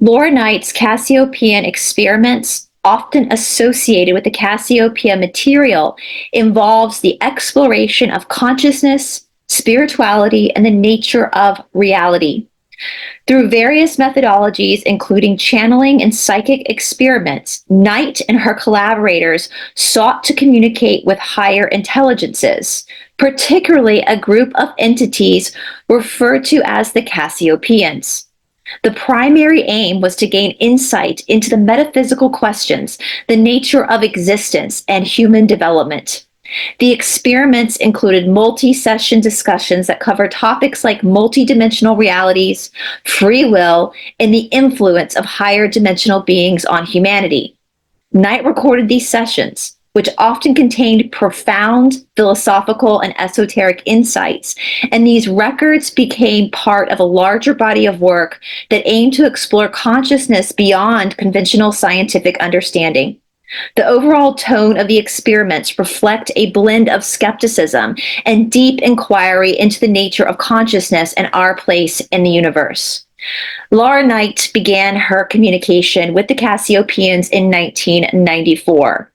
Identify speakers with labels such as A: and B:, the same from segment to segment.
A: Laura Knight's Cassiopean experiments, often associated with the Cassiopeia material, involves the exploration of consciousness, spirituality, and the nature of reality. Through various methodologies, including channeling and psychic experiments, Knight and her collaborators sought to communicate with higher intelligences, particularly a group of entities referred to as the Cassiopeans. The primary aim was to gain insight into the metaphysical questions, the nature of existence, and human development. The experiments included multi-session discussions that cover topics like multidimensional realities, free will, and the influence of higher dimensional beings on humanity. Knight recorded these sessions, which often contained profound philosophical and esoteric insights, and these records became part of a larger body of work that aimed to explore consciousness beyond conventional scientific understanding. The overall tone of the experiments reflect a blend of skepticism and deep inquiry into the nature of consciousness and our place in the universe. Laura Knight began her communication with the Cassiopeans in 1994.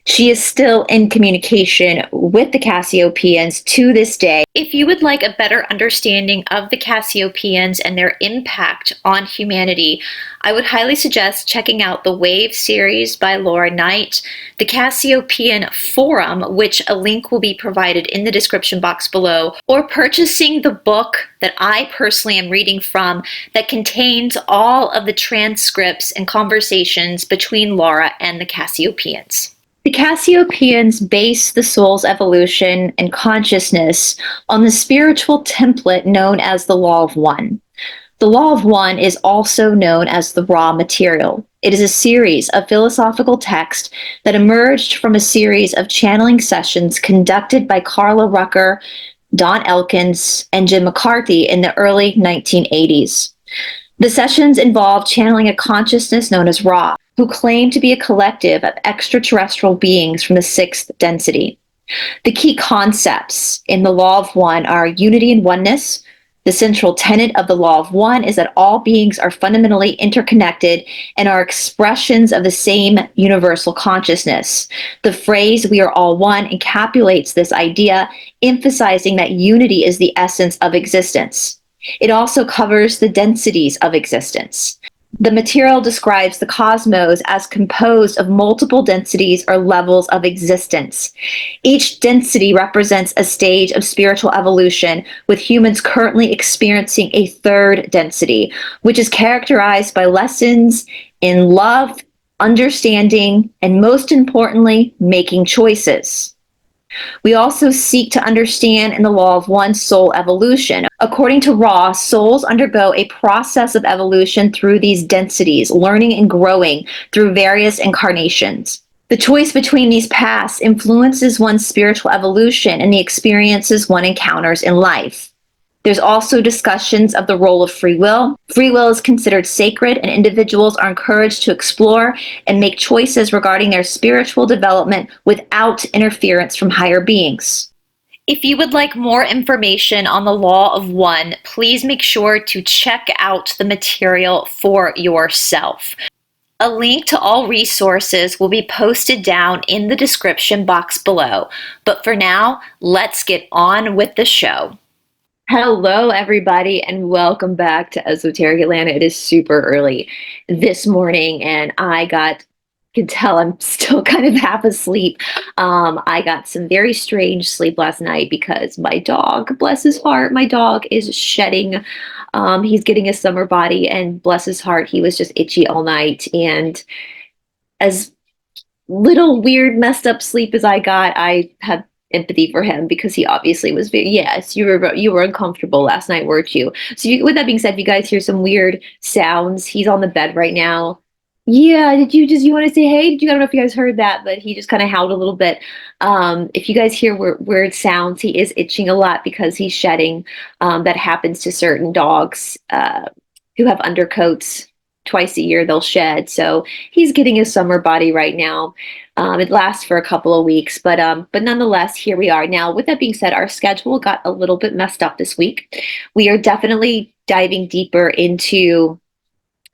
A: She is still in communication with the Cassiopeans to this day. If you would like a better understanding of the Cassiopeans and their impact on humanity, I would highly suggest checking out the Wave series by Laura Knight, the Cassiopean Forum, which a link will be provided in the description box below, or purchasing the book that I personally am reading from that contains all of the transcripts and conversations between Laura and the Cassiopeans. The Cassiopeans base the soul's evolution and consciousness on the spiritual template known as the Law of One. The Law of One is also known as the raw material. It is a series of philosophical texts that emerged from a series of channeling sessions conducted by Carla Rucker, Don Elkins, and Jim McCarthy in the early 1980s. The sessions involved channeling a consciousness known as Ra, who claimed to be a collective of extraterrestrial beings from the sixth density. The key concepts in the Law of One are unity and oneness. The central tenet of the Law of One is that all beings are fundamentally interconnected and are expressions of the same universal consciousness. The phrase, "we are all one," encapsulates this idea, emphasizing that unity is the essence of existence. It also covers the densities of existence. The material describes the cosmos as composed of multiple densities or levels of existence. Each density represents a stage of spiritual evolution, with humans currently experiencing a third density, which is characterized by lessons in love, understanding, and most importantly, making choices. We also seek to understand in the Law of One soul evolution. According to Ra, souls undergo a process of evolution through these densities, learning and growing through various incarnations. The choice between these paths influences one's spiritual evolution and the experiences one encounters in life. There's also discussions of the role of free will. Free will is considered sacred, and individuals are encouraged to explore and make choices regarding their spiritual development without interference from higher beings. If you would like more information on the Law of One, please make sure to check out the material for yourself. A link to all resources will be posted down in the description box below. But for now, let's get on with the show. Hello, everybody, and welcome back to Esoteric Atlanta. It is super early this morning, and can tell I'm still kind of half asleep. I got some very strange sleep last night because my dog, bless his heart, my dog is shedding. He's getting a summer body, and bless his heart, he was just itchy all night. And as little weird, messed up sleep as I got, I had empathy for him because he obviously was yes, you were uncomfortable last night, weren't you? So with that being said, if you guys hear some weird sounds, he's on the bed right now. Yeah, you want to say hey? I don't know if you guys heard that, but he just kind of howled a little bit. If you guys hear weird sounds, he is itching a lot because he's shedding. That happens to certain dogs who have undercoats. Twice a year they'll shed, so he's getting a summer body right now. It lasts for a couple of weeks, but nonetheless, here we are. Now, with that being said, our schedule got a little bit messed up this week. We are definitely diving deeper into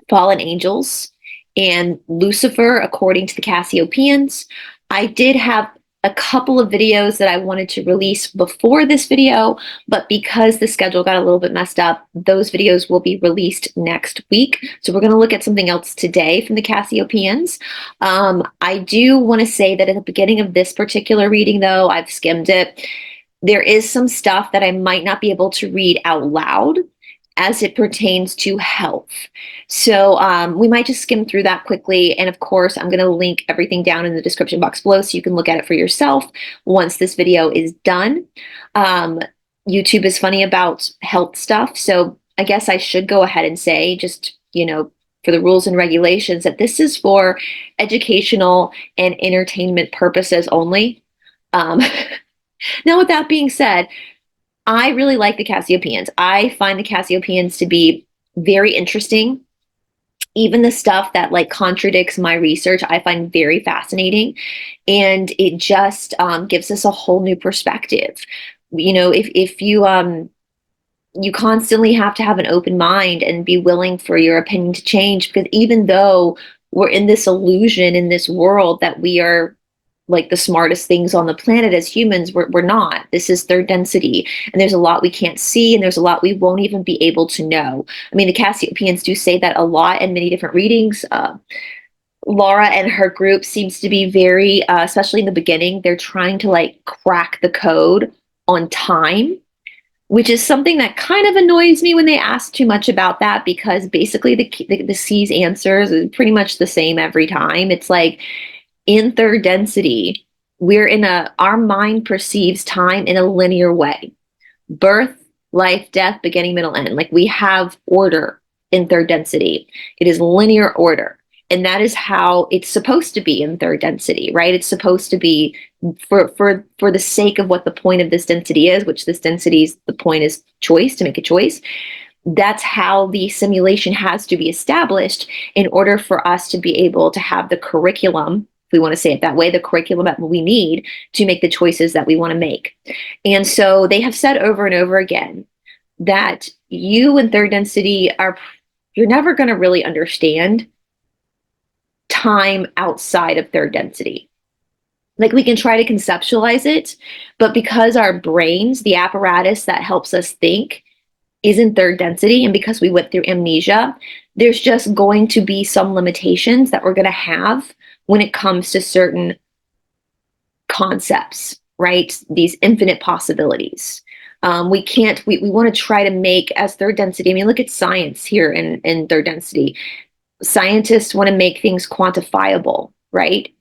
A: fallen angels and Lucifer, according to the Cassiopeans. I did have a couple of videos that I wanted to release before this video, but because the schedule got a little bit messed up, those videos will be released next week. So we're going to look at something else today from the Cassiopeans. I do want to say that at the beginning of this particular reading, though, I've skimmed it. There is some stuff that I might not be able to read out loud as it pertains to health. So we might just skim through that quickly. And of course, I'm going to link everything down in the description box below so you can look at it for yourself once this video is done. YouTube is funny about health stuff. So I guess I should go ahead and say, just, you know, for the rules and regulations, that this is for educational and entertainment purposes only. Now, with that being said, I really like the Cassiopeans. I find the Cassiopeans to be very interesting. Even the stuff that like contradicts my research, I find very fascinating. And it just gives us a whole new perspective. You know, if you constantly have to have an open mind and be willing for your opinion to change, because even though we're in this illusion in this world that we are like the smartest things on the planet as humans, we're not. This is third density, and there's a lot we can't see, and there's a lot we won't even be able to know. I mean, the Cassiopeans do say that a lot in many different readings. Laura and her group seems to be very, especially in the beginning, they're trying to like crack the code on time, which is something that kind of annoys me when they ask too much about that, because basically the C's answers is pretty much the same every time. It's like, in third density, our mind perceives time in a linear way. Birth, life, death, beginning, middle, end. Like we have order in third density. It is linear order. And that is how it's supposed to be in third density, right? It's supposed to be for the sake of what the point of this density is, which this density's the point is choice, to make a choice. That's how the simulation has to be established in order for us to be able to have the curriculum, if we want to say it that way, the curriculum that we need to make the choices that we want to make. And so they have said over and over again that you in third density you're never going to really understand time outside of third density. Like we can try to conceptualize it, but because our brains, the apparatus that helps us think, is in third density, and because we went through amnesia, there's just going to be some limitations that we're going to have when it comes to certain concepts, right? These infinite possibilities. We want to try to make as third density. I mean, look at science here in third density. Scientists want to make things quantifiable, right?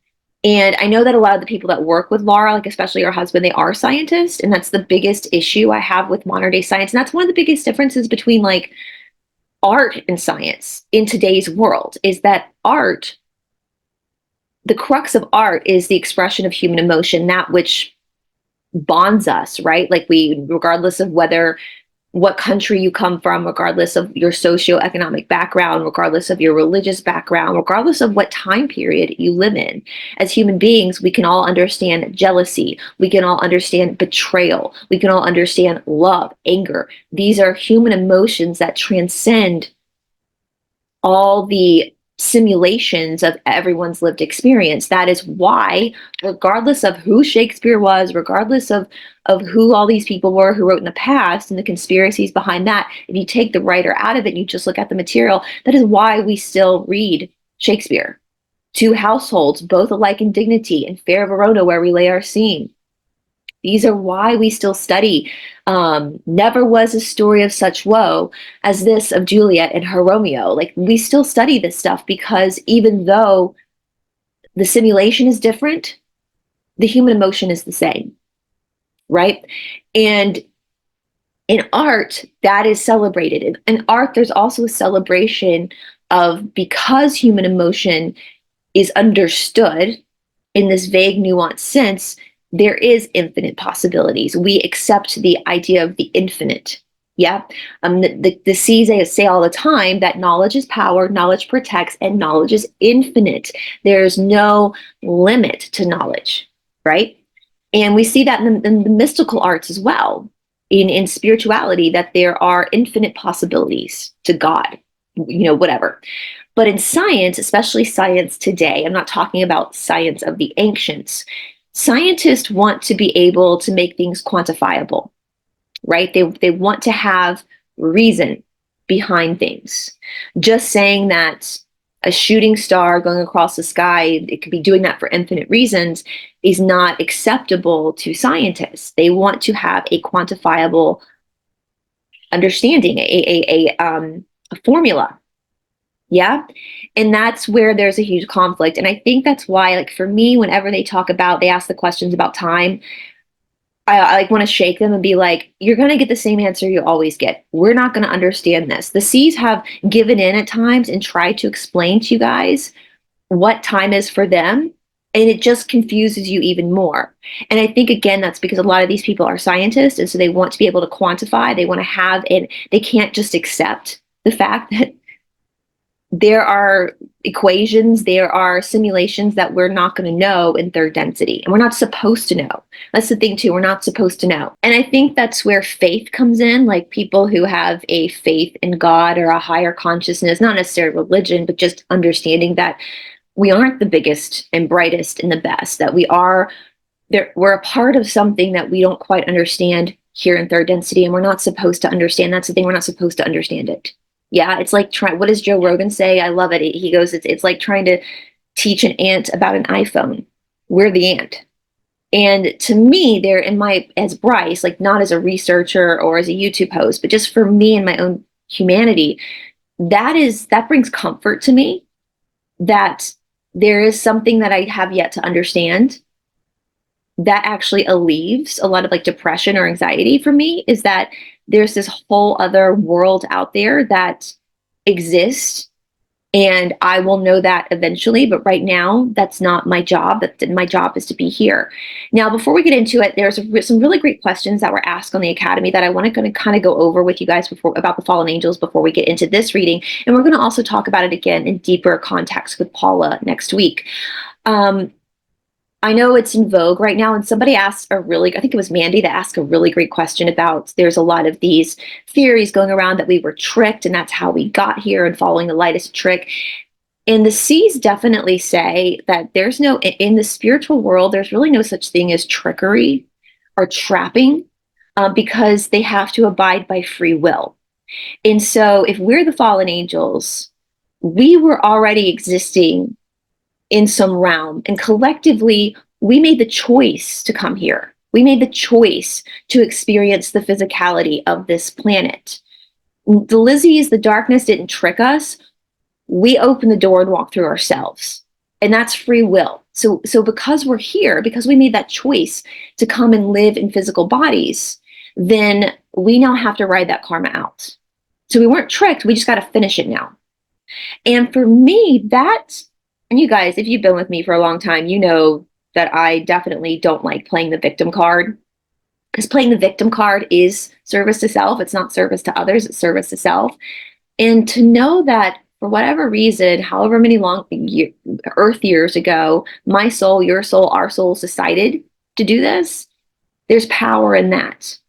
A: And I know that a lot of the people that work with Laura, like especially her husband, they are scientists. And that's the biggest issue I have with modern day science. And that's one of the biggest differences between like art and science in today's world, is that art, the crux of art is the expression of human emotion, that which bonds us, right? Like regardless of what country you come from, regardless of your socioeconomic background, regardless of your religious background, regardless of what time period you live in, as human beings, we can all understand jealousy. We can all understand betrayal. We can all understand love, anger. These are human emotions that transcend all the simulations of everyone's lived experience. That is why, regardless of who Shakespeare was, regardless of who all these people were who wrote in the past and the conspiracies behind that, if you take the writer out of it and you just look at the material, that is why we still read Shakespeare. Two households, both alike in dignity, and fair Verona, where we lay our scene. These are why we still study. Never was a story of such woe as this of Juliet and her Romeo. Like, we still study this stuff because even though the simulation is different, the human emotion is the same, right? And in art, that is celebrated. In art, there's also a celebration of, because human emotion is understood in this vague, nuanced sense, there is infinite possibilities. We accept the idea of the infinite. Yeah. The C's say all the time that knowledge is power, knowledge protects, and knowledge is infinite. There's no limit to knowledge, right? And we see that in the mystical arts as well, in spirituality, that there are infinite possibilities to God. whatever. But in science, especially science today, I'm not talking about science of the ancients. Scientists want to be able to make things quantifiable, right? They want to have reason behind things. Just saying that a shooting star going across the sky, it could be doing that for infinite reasons, is not acceptable to scientists. They want to have a quantifiable understanding, a formula. Yeah. And that's where there's a huge conflict. And I think that's why, like, for me, whenever they ask the questions about time, I like want to shake them and be like, you're going to get the same answer you always get. We're not going to understand this. The seas have given in at times and tried to explain to you guys what time is for them. And it just confuses you even more. And I think, again, that's because a lot of these people are scientists. And so they want to be able to quantify. They want to have it. They can't just accept the fact that there are equations, there are simulations that we're not going to know in third density. And we're not supposed to know. That's the thing, too. We're not supposed to know. And I think that's where faith comes in, like people who have a faith in God or a higher consciousness, not necessarily religion, but just understanding that we aren't the biggest and brightest and the best, that we're a part of something that we don't quite understand here in third density. And we're not supposed to understand. That's the thing. We're not supposed to understand it. Yeah, it's like what does Joe Rogan say? I love it. He goes, it's like trying to teach an ant about an iPhone. We're the ant. And to me, as Bryce, like not as a researcher or as a YouTube host, but just for me and my own humanity, that brings comfort to me, that there is something that I have yet to understand that actually alleviates a lot of like depression or anxiety for me, is that there's this whole other world out there that exists, and I will know that eventually, but right now that's not my job. My job is to be here. Now, before we get into it, there's some really great questions that were asked on the Academy that I want to kind of go over with you guys about the fallen angels before we get into this reading, and we're going to also talk about it again in deeper context with Paula next week. I know it's in vogue right now, and somebody asked I think it was Mandy that asked a really great question about, there's a lot of these theories going around that we were tricked and that's how we got here, and following the light is a trick. And the C's definitely say that in the spiritual world, there's really no such thing as trickery or trapping, because they have to abide by free will. And so if we're the fallen angels, we were already existing in some realm, and collectively we made the choice to come here. We made the choice to experience the physicality of this planet. The Lizzies, the darkness didn't trick us. We opened the door and walked through ourselves, and that's free will. So because we're here, because we made that choice to come and live in physical bodies, then we now have to ride that karma out. So we weren't tricked, we just got to finish it now. And for me, and you guys, if you've been with me for a long time, you know that I definitely don't like playing the victim card, because playing the victim card is service to self. It's not service to others, it's service to self. And to know that for whatever reason, however many Earth years ago, my soul, your soul, our souls decided to do this, there's power in that.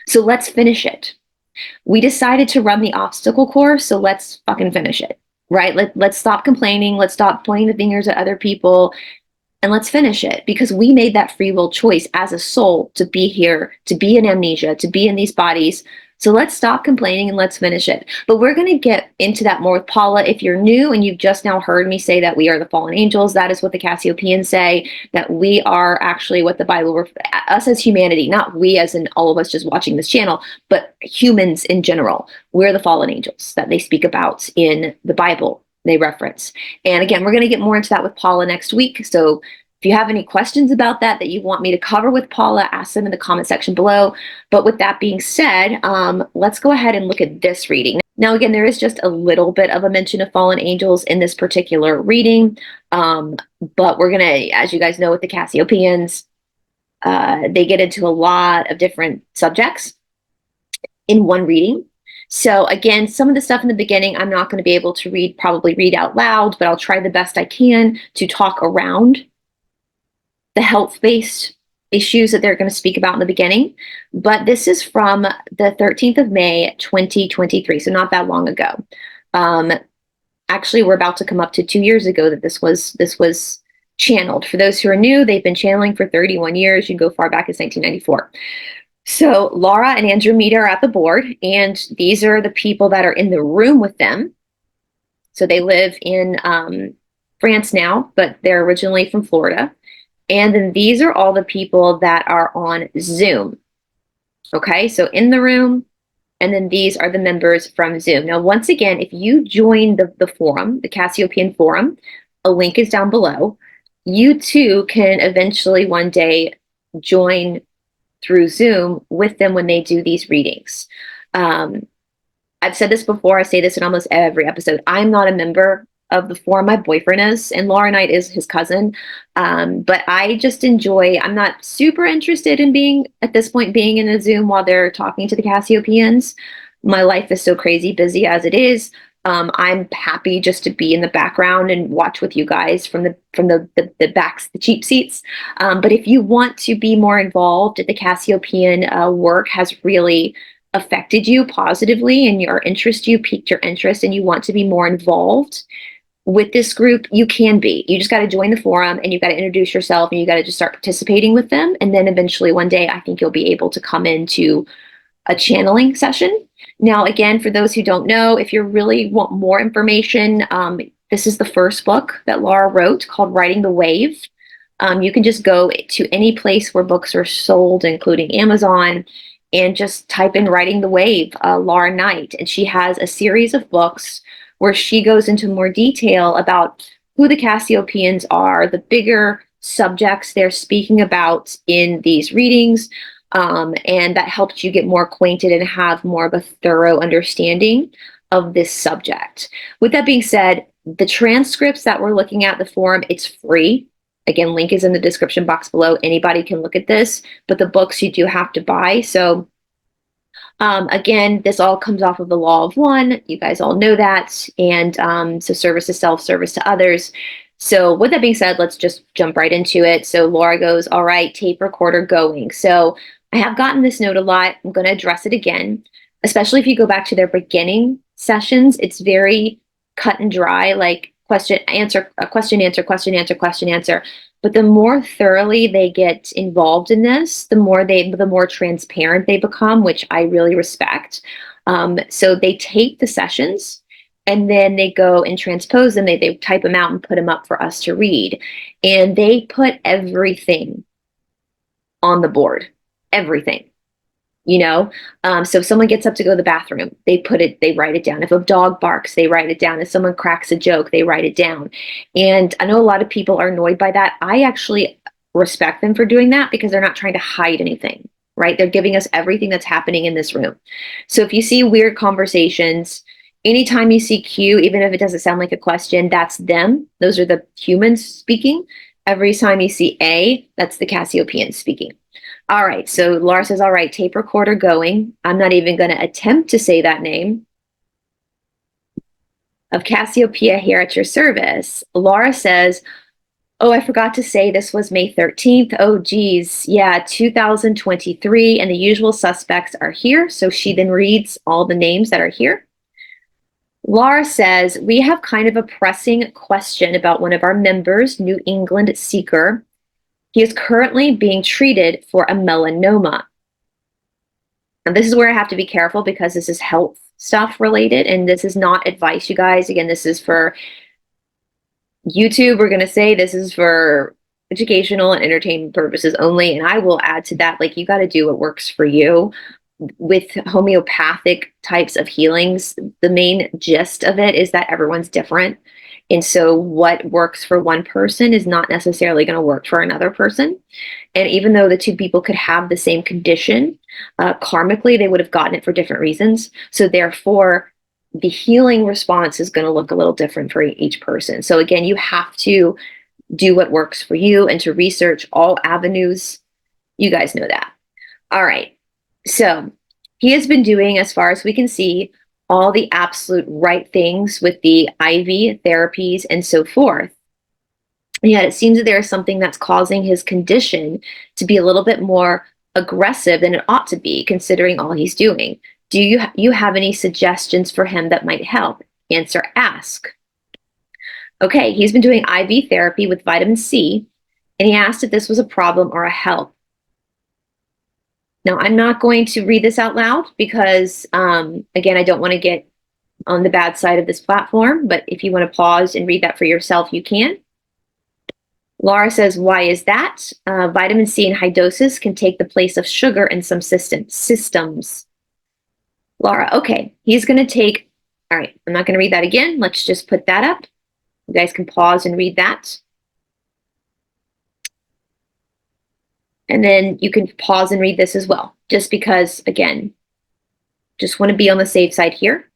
A: So let's finish it. We decided to run the obstacle course, so let's fucking finish it. Right? Let's stop complaining. Let's stop pointing the fingers at other people, and let's finish it, because we made that free will choice as a soul to be here, to be in amnesia, to be in these bodies. So let's stop complaining and let's finish it. But we're going to get into that more with Paula. If you're new and you've just now heard me say that we are the fallen angels, that is what the Cassiopeans say, that we are actually what the Bible, us as humanity, not we as in all of us just watching this channel, but humans in general. We're the fallen angels that they speak about in the Bible, they reference. And again, we're going to get more into that with Paula next week. So if you have any questions about that you want me to cover with Paula, ask them in the comment section below. But with that being said, let's go ahead and look at this reading. Now, again, there is just a little bit of a mention of fallen angels in this particular reading. But we're going to, as you guys know, with the Cassiopeans, they get into a lot of different subjects in one reading. So again, some of the stuff in the beginning, I'm not going to be able to probably read out loud, but I'll try the best I can to talk around the health-based issues that they're going to speak about in the beginning. But this is from the 13th of May, 2023, so not that long ago. Actually, we're about to come up to 2 years ago that this was channeled. For those who are new, they've been channeling for 31 years. You can go far back as 1994. So Laura and Andromeda are at the board, and these are the people that are in the room with them. So they live in France now, but they're originally from Florida. And then these are all the people that are on Zoom. Okay, so in the room, and then these are the members from Zoom. Now, once again, if you join the forum, the Cassiopean forum, a link is down below. You too can eventually one day join through Zoom with them when they do these readings. I've said this before, I say this in almost every episode. I'm not a member of the forum, my boyfriend is, and Laura Knight is his cousin. But I just enjoy, I'm not super interested in being, at this point, being in a Zoom while they're talking to the Cassiopeans. My life is so crazy busy as it is. I'm happy just to be in the background and watch with you guys from the backs, the cheap seats. But if you want to be more involved, the Cassiopean work has really affected you positively, and your interest, you piqued your interest, and you want to be more involved with this group, you can be. You just got to join the forum, and you got to introduce yourself, and you got to just start participating with them. And then eventually one day, I think you'll be able to come into a channeling session. Now, again, for those who don't know, if you really want more information, this is the first book that Laura wrote called Riding the Wave. You can just go to any place where books are sold, including Amazon, and just type in Riding the Wave, Laura Knight. And she has a series of books where she goes into more detail about who the Cassiopeans are, the bigger subjects they're speaking about in these readings, and that helps you get more acquainted and have more of a thorough understanding of this subject. With that being said, the transcripts that we're looking at, the forum, it's free. Again, link is in the description box below. Anybody can look at this, but the books you do have to buy. So again, this all comes off of the law of one. You guys all know that. And so service to self, service to others. So with that being said, let's just jump right into it. So Laura goes, all right, tape recorder going. So I have gotten this note a lot. I'm going to address it again, especially if you go back to their beginning sessions. It's very cut and dry, like question, answer, question, answer, question, answer, question, answer. But the more thoroughly they get involved in this, the more transparent they become, which I really respect. So they tape the sessions, and then they go and transpose them. They type them out and put them up for us to read. And they put everything on the board, everything. You know, so if someone gets up to go to the bathroom, they write it down. If a dog barks, they write it down. If someone cracks a joke, they write it down. And I know a lot of people are annoyed by that. I actually respect them for doing that because they're not trying to hide anything, right? They're giving us everything that's happening in this room. So if you see weird conversations, anytime you see Q, even if it doesn't sound like a question, that's them. Those are the humans speaking. Every time you see A, that's the Cassiopeans speaking. All right, so Laura says, all right, tape recorder going. I'm not even going to attempt to say that name. Of Cassiopeia here at your service. Laura says, oh, I forgot to say this was May 13th. Oh, geez. Yeah, 2023, and the usual suspects are here. So she then reads all the names that are here. Laura says, we have kind of a pressing question about one of our members, New England Seeker. He is currently being treated for a melanoma. And this is where I have to be careful because this is health stuff related, and this is not advice, you guys. Again, this is for YouTube. We're going to say this is for educational and entertainment purposes only. And I will add to that, like, you got to do what works for you. With homeopathic types of healings, the main gist of it is that everyone's different. And so what works for one person is not necessarily going to work for another person. And even though the two people could have the same condition, karmically, they would have gotten it for different reasons. So therefore, the healing response is going to look a little different for each person. So again, you have to do what works for you and to research all avenues. You guys know that. All right. So he has been doing, as far as we can see, all the absolute right things with the IV therapies and so forth. And yet it seems that there is something that's causing his condition to be a little bit more aggressive than it ought to be, considering all he's doing. Do you have any suggestions for him that might help? Answer, ask. Okay, he's been doing IV therapy with vitamin C, and he asked if this was a problem or a help. Now, I'm not going to read this out loud because, again, I don't want to get on the bad side of this platform, but if you want to pause and read that for yourself, you can. Laura says, why is that? Vitamin C in high doses can take the place of sugar in some systems. Laura, okay, he's going to take, all right, I'm not going to read that again. Let's just put that up. You guys can pause and read that. And then you can pause and read this as well, just because, again, just want to be on the safe side here.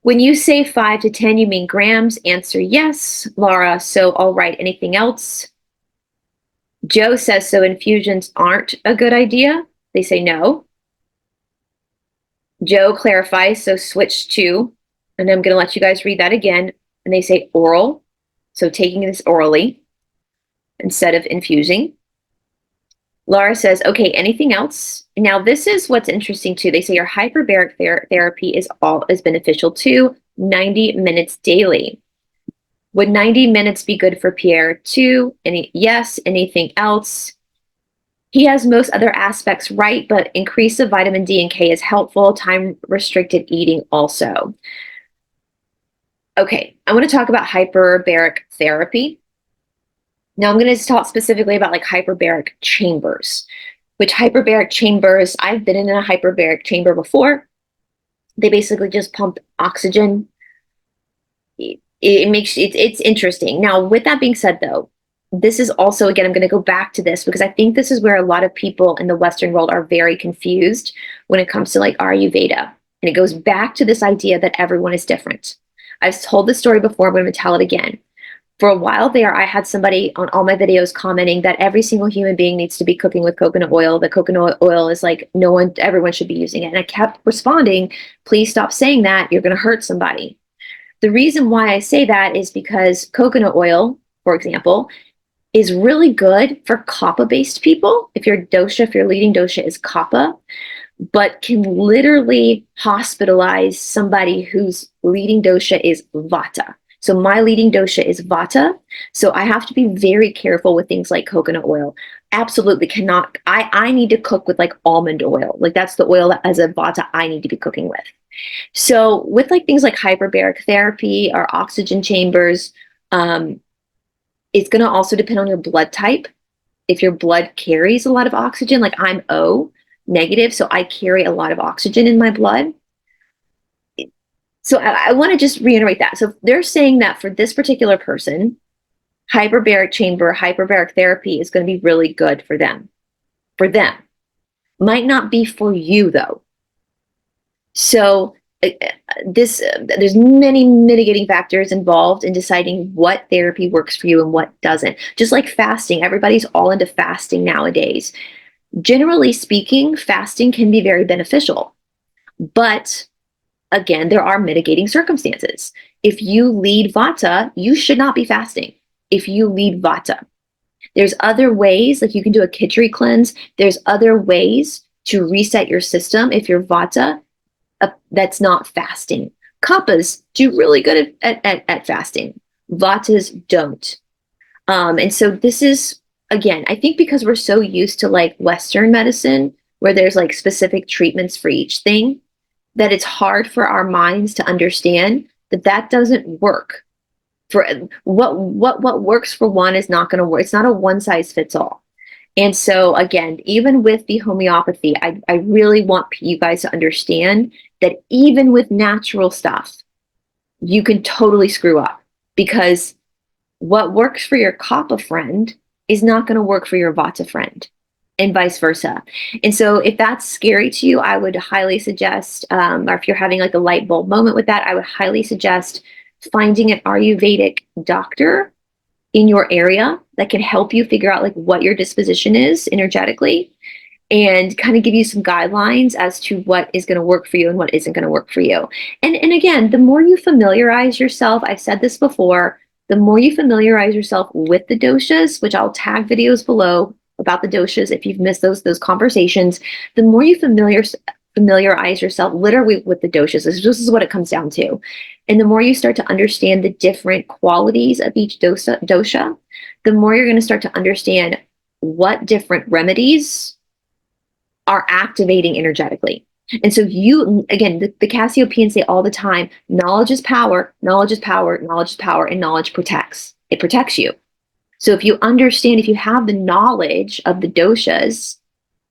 A: When you say 5 to 10, you mean grams? Answer, yes. Laura, so all right, anything else? Joe says, so infusions aren't a good idea? They say no. Joe clarifies, so switch to, and I'm going to let you guys read that again. And they say oral, so taking this orally instead of infusing. Laura says, okay, anything else? Now, this is what's interesting too. They say your hyperbaric therapy is beneficial too, 90 minutes daily. Would 90 minutes be good for Pierre too? Yes, anything else? He has most other aspects right, but increase of vitamin D and K is helpful. Time-restricted eating also. Okay, I want to talk about hyperbaric therapy. Now I'm going to talk specifically about like hyperbaric chambers, which hyperbaric chambers, I've been in a hyperbaric chamber before. They basically just pump oxygen. It's interesting. Now, with that being said, though, this is also, again, I'm going to go back to this because I think this is where a lot of people in the Western world are very confused when it comes to like Ayurveda. And it goes back to this idea that everyone is different. I've told this story before, but I'm going to tell it again. For a while there, I had somebody on all my videos commenting that every single human being needs to be cooking with coconut oil. That coconut oil is like everyone should be using it. And I kept responding, please stop saying that. You're going to hurt somebody. The reason why I say that is because coconut oil, for example, is really good for kapha-based people. If your leading dosha is kapha, but can literally hospitalize somebody whose leading dosha is vata. So my leading dosha is vata. So I have to be very careful with things like coconut oil. Absolutely cannot. I need to cook with like almond oil. Like that's the oil that as a vata I need to be cooking with. So with like things like hyperbaric therapy or oxygen chambers, it's going to also depend on your blood type. If your blood carries a lot of oxygen, like I'm O negative, so I carry a lot of oxygen in my blood. So I want to just reiterate that. So they're saying that for this particular person, hyperbaric chamber, hyperbaric therapy is going to be really good for them. For them. Might not be for you, though. So there's many mitigating factors involved in deciding what therapy works for you and what doesn't. Just like fasting, everybody's all into fasting nowadays. Generally speaking, fasting can be very beneficial. But again, there are mitigating circumstances. If you lead vata, you should not be fasting. If you lead vata, there's other ways, like you can do a khichdi cleanse. There's other ways to reset your system if you're vata. That's not fasting. Kaphas do really good at fasting. Vatas don't. And so this is, again, I think because we're so used to like Western medicine, where there's like specific treatments for each thing, that it's hard for our minds to understand that that doesn't work. For what works for one is not going to work. It's not a one size fits all. And so again, even with the homeopathy, I really want you guys to understand that even with natural stuff, you can totally screw up, because what works for your kapha friend is not going to work for your vata friend, and vice versa. And so if that's scary to you, I would highly suggest, or if you're having like a light bulb moment with that, I would highly suggest finding an Ayurvedic doctor in your area that can help you figure out like what your disposition is energetically, and kind of give you some guidelines as to what is going to work for you and what isn't going to work for you. And again, the more you familiarize yourself, I've said this before, the more you familiarize yourself with the doshas, which I'll tag videos below about the doshas if you've missed those conversations, the more you familiarize yourself literally with the doshas. This is what it comes down to. And the more you start to understand the different qualities of each dosha, the more you're going to start to understand what different remedies are activating energetically. And so you, again, the Cassiopeans say all the time, knowledge is power, knowledge is power, knowledge is power, and knowledge protects. It protects you. So if you understand, if you have the knowledge of the doshas,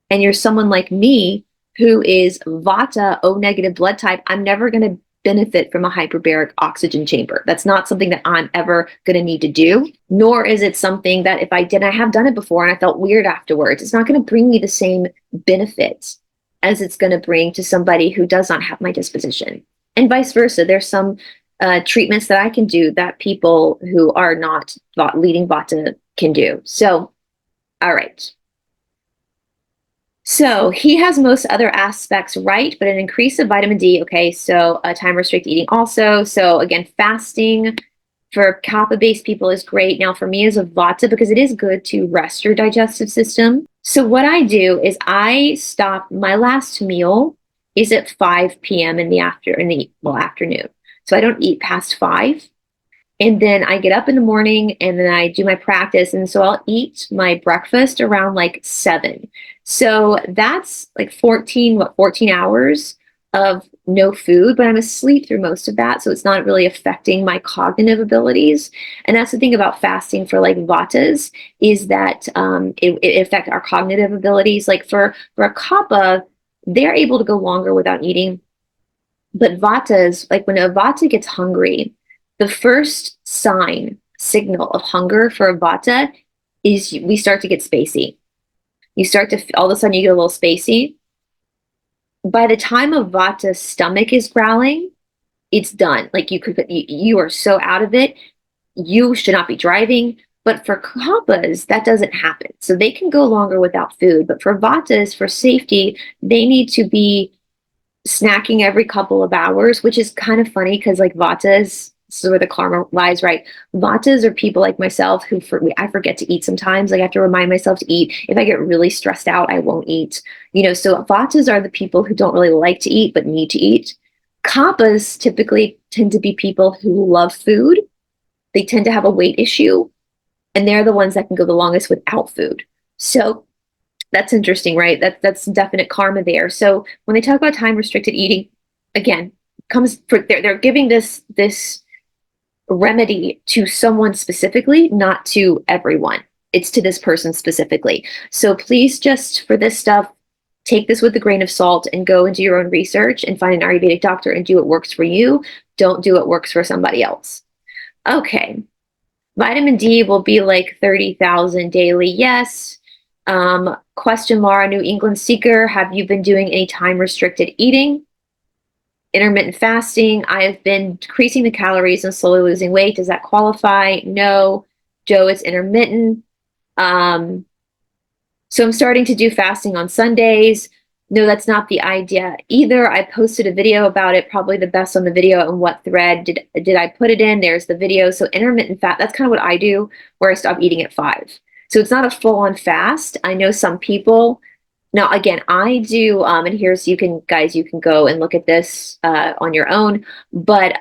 A: and you're someone like me who is Vata, O negative blood type, I'm never going to benefit from a hyperbaric oxygen chamber. That's not something that I'm ever going to need to do, nor is it something that if I did, I have done it before and I felt weird afterwards. It's not going to bring me the same benefits as it's going to bring to somebody who does not have my disposition. And vice versa. There's some treatments that I can do that people who are not leading Vata can do. So, all right. So he has most other aspects right, but an increase of vitamin D. Okay, so time restricted eating also. So again, fasting for kapha-based people is great. Now for me as a Vata, because it is good to rest your digestive system. So what I do is I stop, my last meal is at 5 p.m. in the afternoon. So I don't eat past 5. And then I get up in the morning and then I do my practice. And so I'll eat my breakfast around like 7. So that's like 14 hours of no food, but I'm asleep through most of that. So it's not really affecting my cognitive abilities. And that's the thing about fasting for like Vatas is that it affects our cognitive abilities. Like for a Kapha, they're able to go longer without eating. But Vatas, like when a Vata gets hungry, the first signal of hunger for a Vata is we start to get spacey. You start to, all of a sudden you get a little spacey. By the time a Vata's stomach is growling, it's done. Like you are so out of it, you should not be driving. But for Kapas, that doesn't happen. So they can go longer without food. But for Vatas, for safety, they need to be snacking every couple of hours, which is kind of funny because like Vatas, this is where the karma lies, right? Vatas are people like myself who I forget to eat sometimes. Like I have to remind myself to eat. If I get really stressed out, I won't eat. So Vatas are the people who don't really like to eat but need to eat. Kappas typically tend to be people who love food. They tend to have a weight issue, and they're the ones that can go the longest without food. So that's interesting, right? That's definite karma there. So when they talk about time restricted eating, again, they're giving this remedy to someone specifically, not to everyone. It's to this person specifically. So please just for this stuff, take this with a grain of salt and go and do your own research and find an Ayurvedic doctor and do what works for you. Don't do what works for somebody else. Okay. Vitamin D will be like 30,000 daily. Yes. Question, Laura, New England Seeker, have you been doing any time restricted eating? Intermittent fasting, I have been decreasing the calories and slowly losing weight. Does that qualify? No. Joe, it's intermittent. So I'm starting to do fasting on Sundays. No, that's not the idea either. I posted a video about it, probably the best on the video. And what thread did I put it in? There's the video. So intermittent fast, that's kind of what I do, where I stop eating at 5. So it's not a full-on fast. I know some people. Now, again, I do, and here's, you can go and look at this on your own, but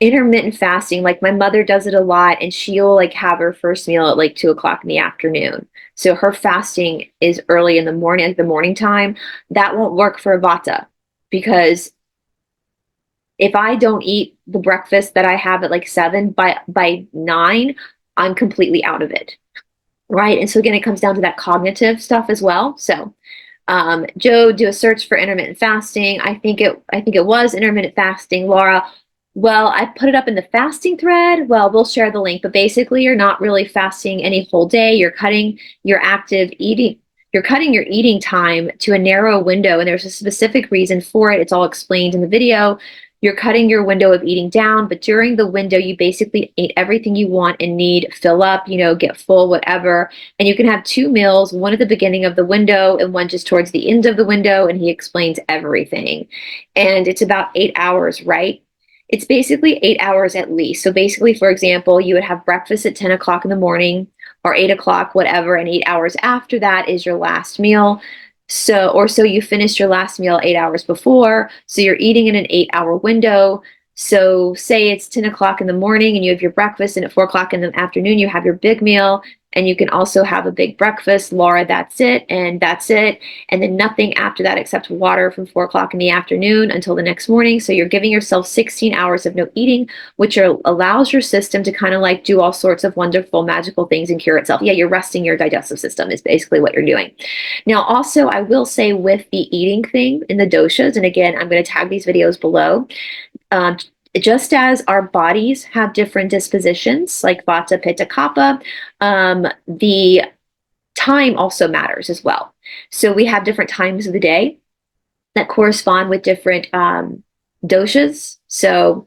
A: intermittent fasting, like my mother does it a lot, and she'll like have her first meal at like 2 o'clock in the afternoon. So her fasting is early in the morning, like the morning time. That won't work for a Vata, because if I don't eat the breakfast that I have at like 7, by 9, I'm completely out of it. Right. And so again, it comes down to that cognitive stuff as well. So Joe, do a search for intermittent fasting. I think it was intermittent fasting. Laura, well, I put it up in the fasting thread. Well, we'll share the link, but basically you're not really fasting any whole day. You're cutting your active eating. You're cutting your eating time to a narrow window, and there's a specific reason for it. It's all explained in the video. You're cutting your window of eating down, but during the window, you basically eat everything you want and need, fill up, get full, whatever. And you can have 2 meals, one at the beginning of the window and one just towards the end of the window. And he explains everything. And it's about 8 hours, right? It's basically 8 hours at least. So basically, for example, you would have breakfast at 10 o'clock in the morning or 8 o'clock, whatever. And 8 hours after that is your last meal. So, or so you finished your last meal 8 hours before. So you're eating in an 8 hour window. So say it's 10 o'clock in the morning and you have your breakfast, and at 4 o'clock in the afternoon, you have your big meal. And you can also have a big breakfast. Laura, that's it. And that's it. And then nothing after that except water from 4 o'clock in the afternoon until the next morning. So you're giving yourself 16 hours of no eating, which allows your system to kind of like do all sorts of wonderful, magical things and cure itself. Yeah, you're resting your digestive system is basically what you're doing. Now, also, I will say with the eating thing in the doshas, and again, I'm going to tag these videos below. Um, just as our bodies have different dispositions, like Vata, Pitta, Kapha, the time also matters as well. So we have different times of the day that correspond with different doshas. So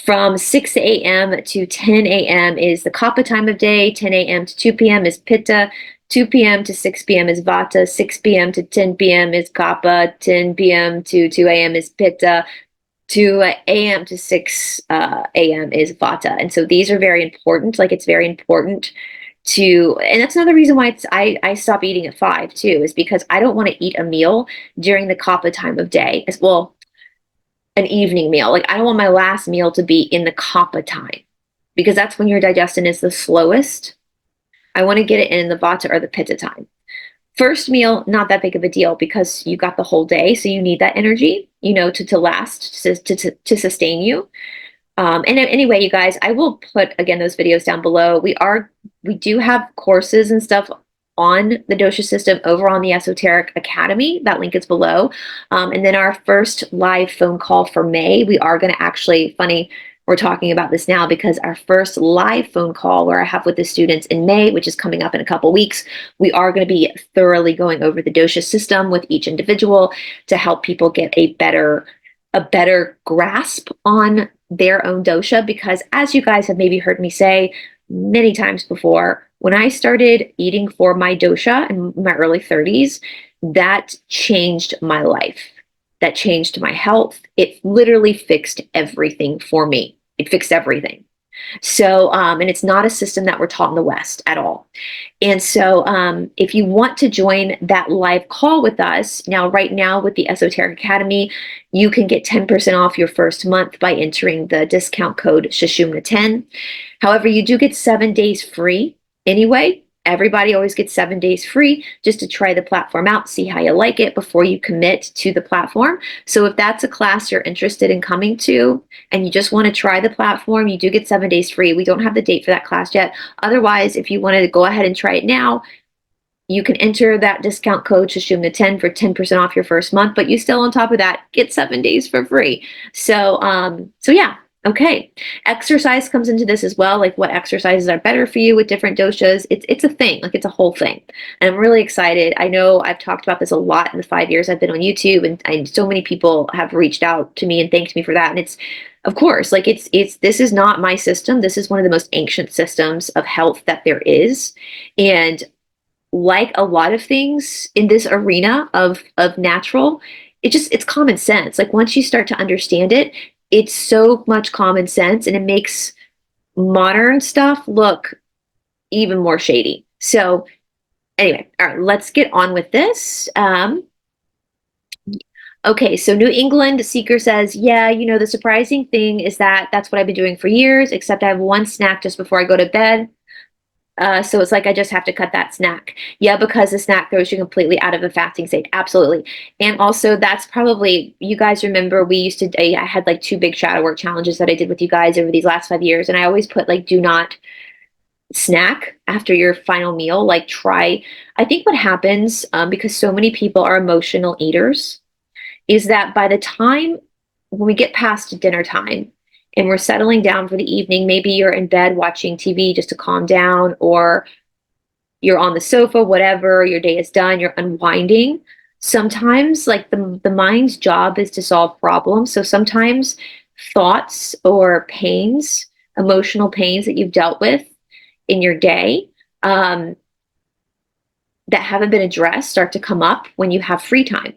A: from 6 a.m. to 10 a.m. is the Kapha time of day. 10 a.m. to 2 p.m. is Pitta. 2 p.m. to 6 p.m. is Vata. 6 p.m. to 10 p.m. is Kapha. 10 p.m. to 2 a.m. is Pitta. 2 a.m. to 6 a.m. is Vata. And so these are very important. Like it's very important to, and that's another reason why I stop eating at 5 too, is because I don't want to eat a meal during the Kapha time of day as well, an evening meal. Like I don't want my last meal to be in the Kapha time because that's when your digestion is the slowest. I want to get it in the Vata or the Pitta time. First meal, not that big of a deal because you got the whole day, so you need that energy, to last, to sustain you. And anyway, you guys, I will put again those videos down below. We do have courses and stuff on the dosha system over on the Esoteric Academy. That link is below. And then our first live phone call for May, we are going to actually, funny, we're talking about this now because our first live phone call where I have with the students in May, which is coming up in a couple weeks, we are going to be thoroughly going over the dosha system with each individual to help people get a better grasp on their own dosha. Because as you guys have maybe heard me say many times before, when I started eating for my dosha in my early 30s, that changed my life. That changed my health. It literally fixed everything for me. It fixed everything. So, and it's not a system that we're taught in the West at all. And so, if you want to join that live call with us, right now with the Esoteric Academy, you can get 10% off your first month by entering the discount code Shashumna10. However, you do get 7 days free anyway. Everybody always gets 7 days free just to try the platform out, see how you like it before you commit to the platform. So if that's a class you're interested in coming to and you just want to try the platform, you do get 7 days free. We don't have the date for that class yet. Otherwise, if you wanted to go ahead and try it now, you can enter that discount code Shashumna10 for 10% off your first month, but you still on top of that get 7 days for free. So yeah. Okay, exercise comes into this as well, like what exercises are better for you with different doshas. It's a thing, like it's a whole thing. And I'm really excited. I know I've talked about this a lot in the 5 years I've been on YouTube, and so many people have reached out to me and thanked me for that. And it's, of course, like this is not my system. This is one of the most ancient systems of health that there is. And like a lot of things in this arena of natural, it's common sense. Like once you start to understand it, it's so much common sense, and it makes modern stuff look even more shady. So anyway, all right, let's get on with this. Okay, so New England Seeker says, yeah, the surprising thing is that that's what I've been doing for years, except I have one snack just before I go to bed. So it's like I just have to cut that snack. Yeah, because the snack throws you completely out of a fasting state. Absolutely. And also that's probably, you guys remember I had like 2 big shadow work challenges that I did with you guys over these last 5 years. And I always put like, do not snack after your final meal. Like I think what happens, because so many people are emotional eaters, is that by the time when we get past dinner time, and we're settling down for the evening, maybe you're in bed watching TV just to calm down, or you're on the sofa, whatever, your day is done, you're unwinding. Sometimes like the mind's job is to solve problems. So sometimes thoughts or pains, emotional pains that you've dealt with in your day, that haven't been addressed start to come up when you have free time.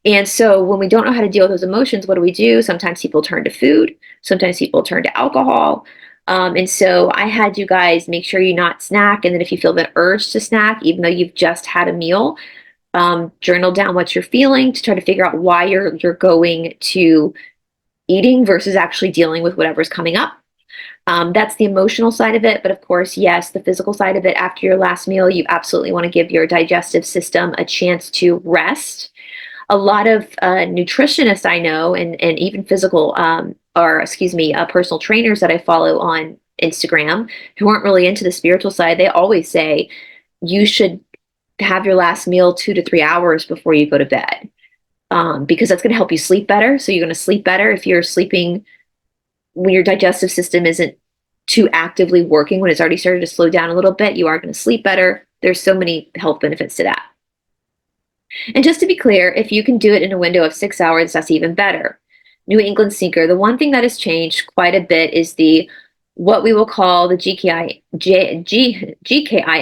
A: And so when we don't know how to deal with those emotions, what do? Sometimes people turn to food. Sometimes people turn to alcohol. And so I had you guys make sure you not snack. And then if you feel the urge to snack, even though you've just had a meal, Journal down what you're feeling to try to figure out why you're going to eating versus actually dealing with whatever's coming up. That's the emotional side of it. But of course, yes, the physical side of it, after your last meal, you absolutely want to give your digestive system a chance to rest. A lot of nutritionists I know, and even physical, personal trainers that I follow on Instagram who aren't really into the spiritual side, they always say you should have your last meal 2 to 3 hours before you go to bed, because that's going to help you sleep better. So you're going to sleep better if you're sleeping when your digestive system isn't too actively working, when it's already started to slow down a little bit. You are going to sleep better. There's so many health benefits to that. And just to be clear, if you can do it in a window of 6 hours, that's even better. New England Seeker, the one thing that has changed quite a bit is the what we will call the GKI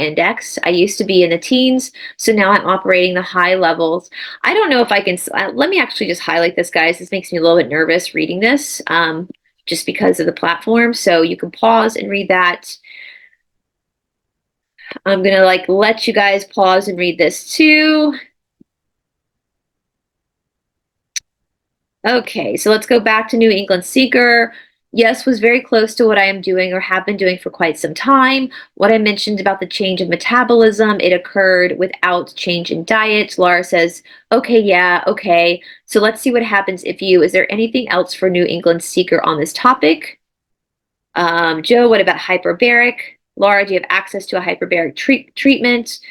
A: index. I used to be in the teens, so now I'm operating the high levels. I don't know if I can, let me actually just highlight this, guys. This makes me a little bit nervous reading this, just because of the platform. So you can pause and read that. I'm gonna let you guys pause and read this too. Okay, so let's go back to New England Seeker. Yes, was very close to what I am doing or have been doing for quite some time. What I mentioned about the change of metabolism, it occurred without change in diet. Laura says, okay, yeah, okay. So let's see what happens if you, is there anything else for New England Seeker on this topic? Joe, what about hyperbaric? Laura, do you have access to a hyperbaric treatment?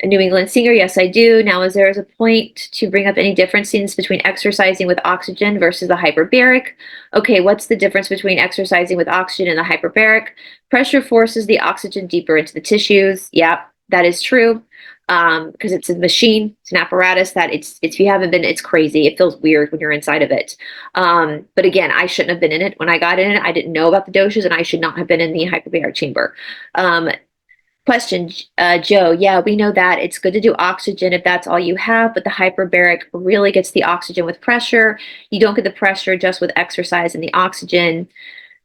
A: A New England Singer, yes, I do. Now, is there a point to bring up any differences between exercising with oxygen versus the hyperbaric? Okay, what's the difference between exercising with oxygen and the hyperbaric? Pressure forces the oxygen deeper into the tissues. Yeah, that is true. Because it's a machine, it's an apparatus that it's if you haven't been, it's crazy. It feels weird when you're inside of it. But again, I shouldn't have been in it. When I got in it, I didn't know about the doshas, and I should not have been in the hyperbaric chamber. Question, Joe. Yeah, we know that it's good to do oxygen if that's all you have, but the hyperbaric really gets the oxygen with pressure. You don't get the pressure just with exercise and the oxygen.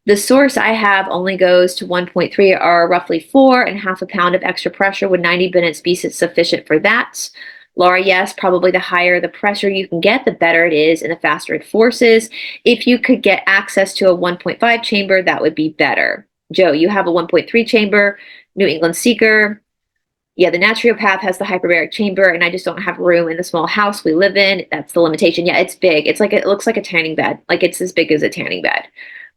A: The source I have only goes to 1.3, or roughly 4.5 a pound of extra pressure. Would 90 minutes be sufficient for that? Laura, yes, probably the higher the pressure you can get, the better it is and the faster it forces. If you could get access to a 1.5 chamber, that would be better. Joe, you have a 1.3 chamber. New England Seeker. Yeah, the naturopath has the hyperbaric chamber, and I just don't have room in the small house we live in. That's the limitation. Yeah, it's big. It's like, it looks like a tanning bed. Like, it's as big as a tanning bed.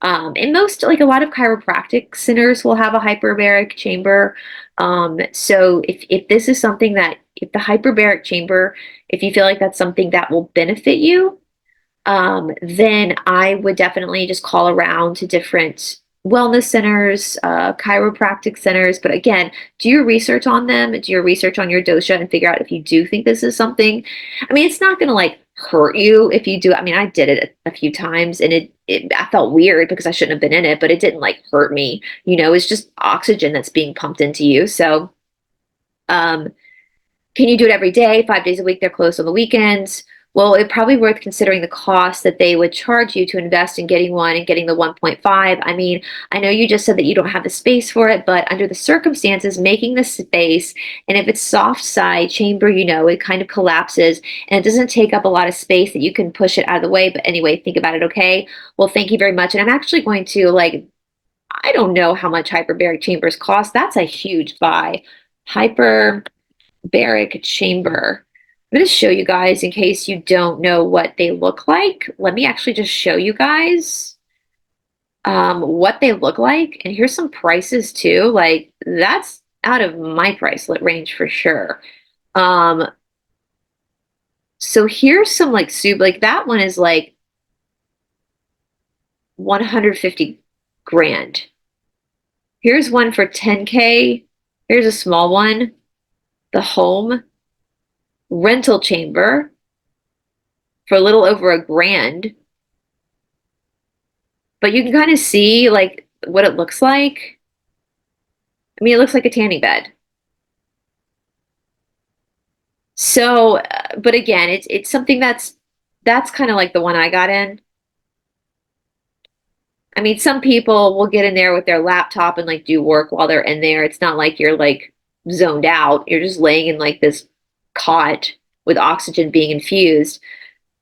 A: And most, like a lot of chiropractic centers will have a hyperbaric chamber. So if this is something that, if the hyperbaric chamber, if you feel like that's something that will benefit you, then I would definitely just call around to different wellness centers, chiropractic centers. But again, do your research on them, do your research on your dosha, and figure out if you do think this is something. I mean, it's not going to hurt you if you do. I mean, I did it a few times, and I felt weird because I shouldn't have been in it, but it didn't hurt me. It's just oxygen that's being pumped into you. So, can you do it every day, 5 days a week? They're closed on the weekends. Well, it's probably worth considering the cost that they would charge you to invest in getting one and getting the 1.5. I mean, I know you just said that you don't have the space for it, but under the circumstances, making the space, and if it's soft side chamber, it kind of collapses and it doesn't take up a lot of space that you can push it out of the way. But anyway, think about it, okay? Well, thank you very much. And I'm actually going to, I don't know how much hyperbaric chambers cost. That's a huge buy. Hyperbaric chamber. I'm going to show you guys in case you don't know what they look like. Let me actually just show you guys what they look like. And here's some prices too. That's out of my price range for sure. So here's some that one is 150 grand. Here's one for 10K. Here's a small one. The home rental chamber for a little over $1,000. But you can kind of see what it looks like. I mean, it looks like a tanning bed. So, but again, it's something that's kind of like the one I got in. I mean, some people will get in there with their laptop and do work while they're in there. It's not like you're zoned out. You're just laying in this cot with oxygen being infused.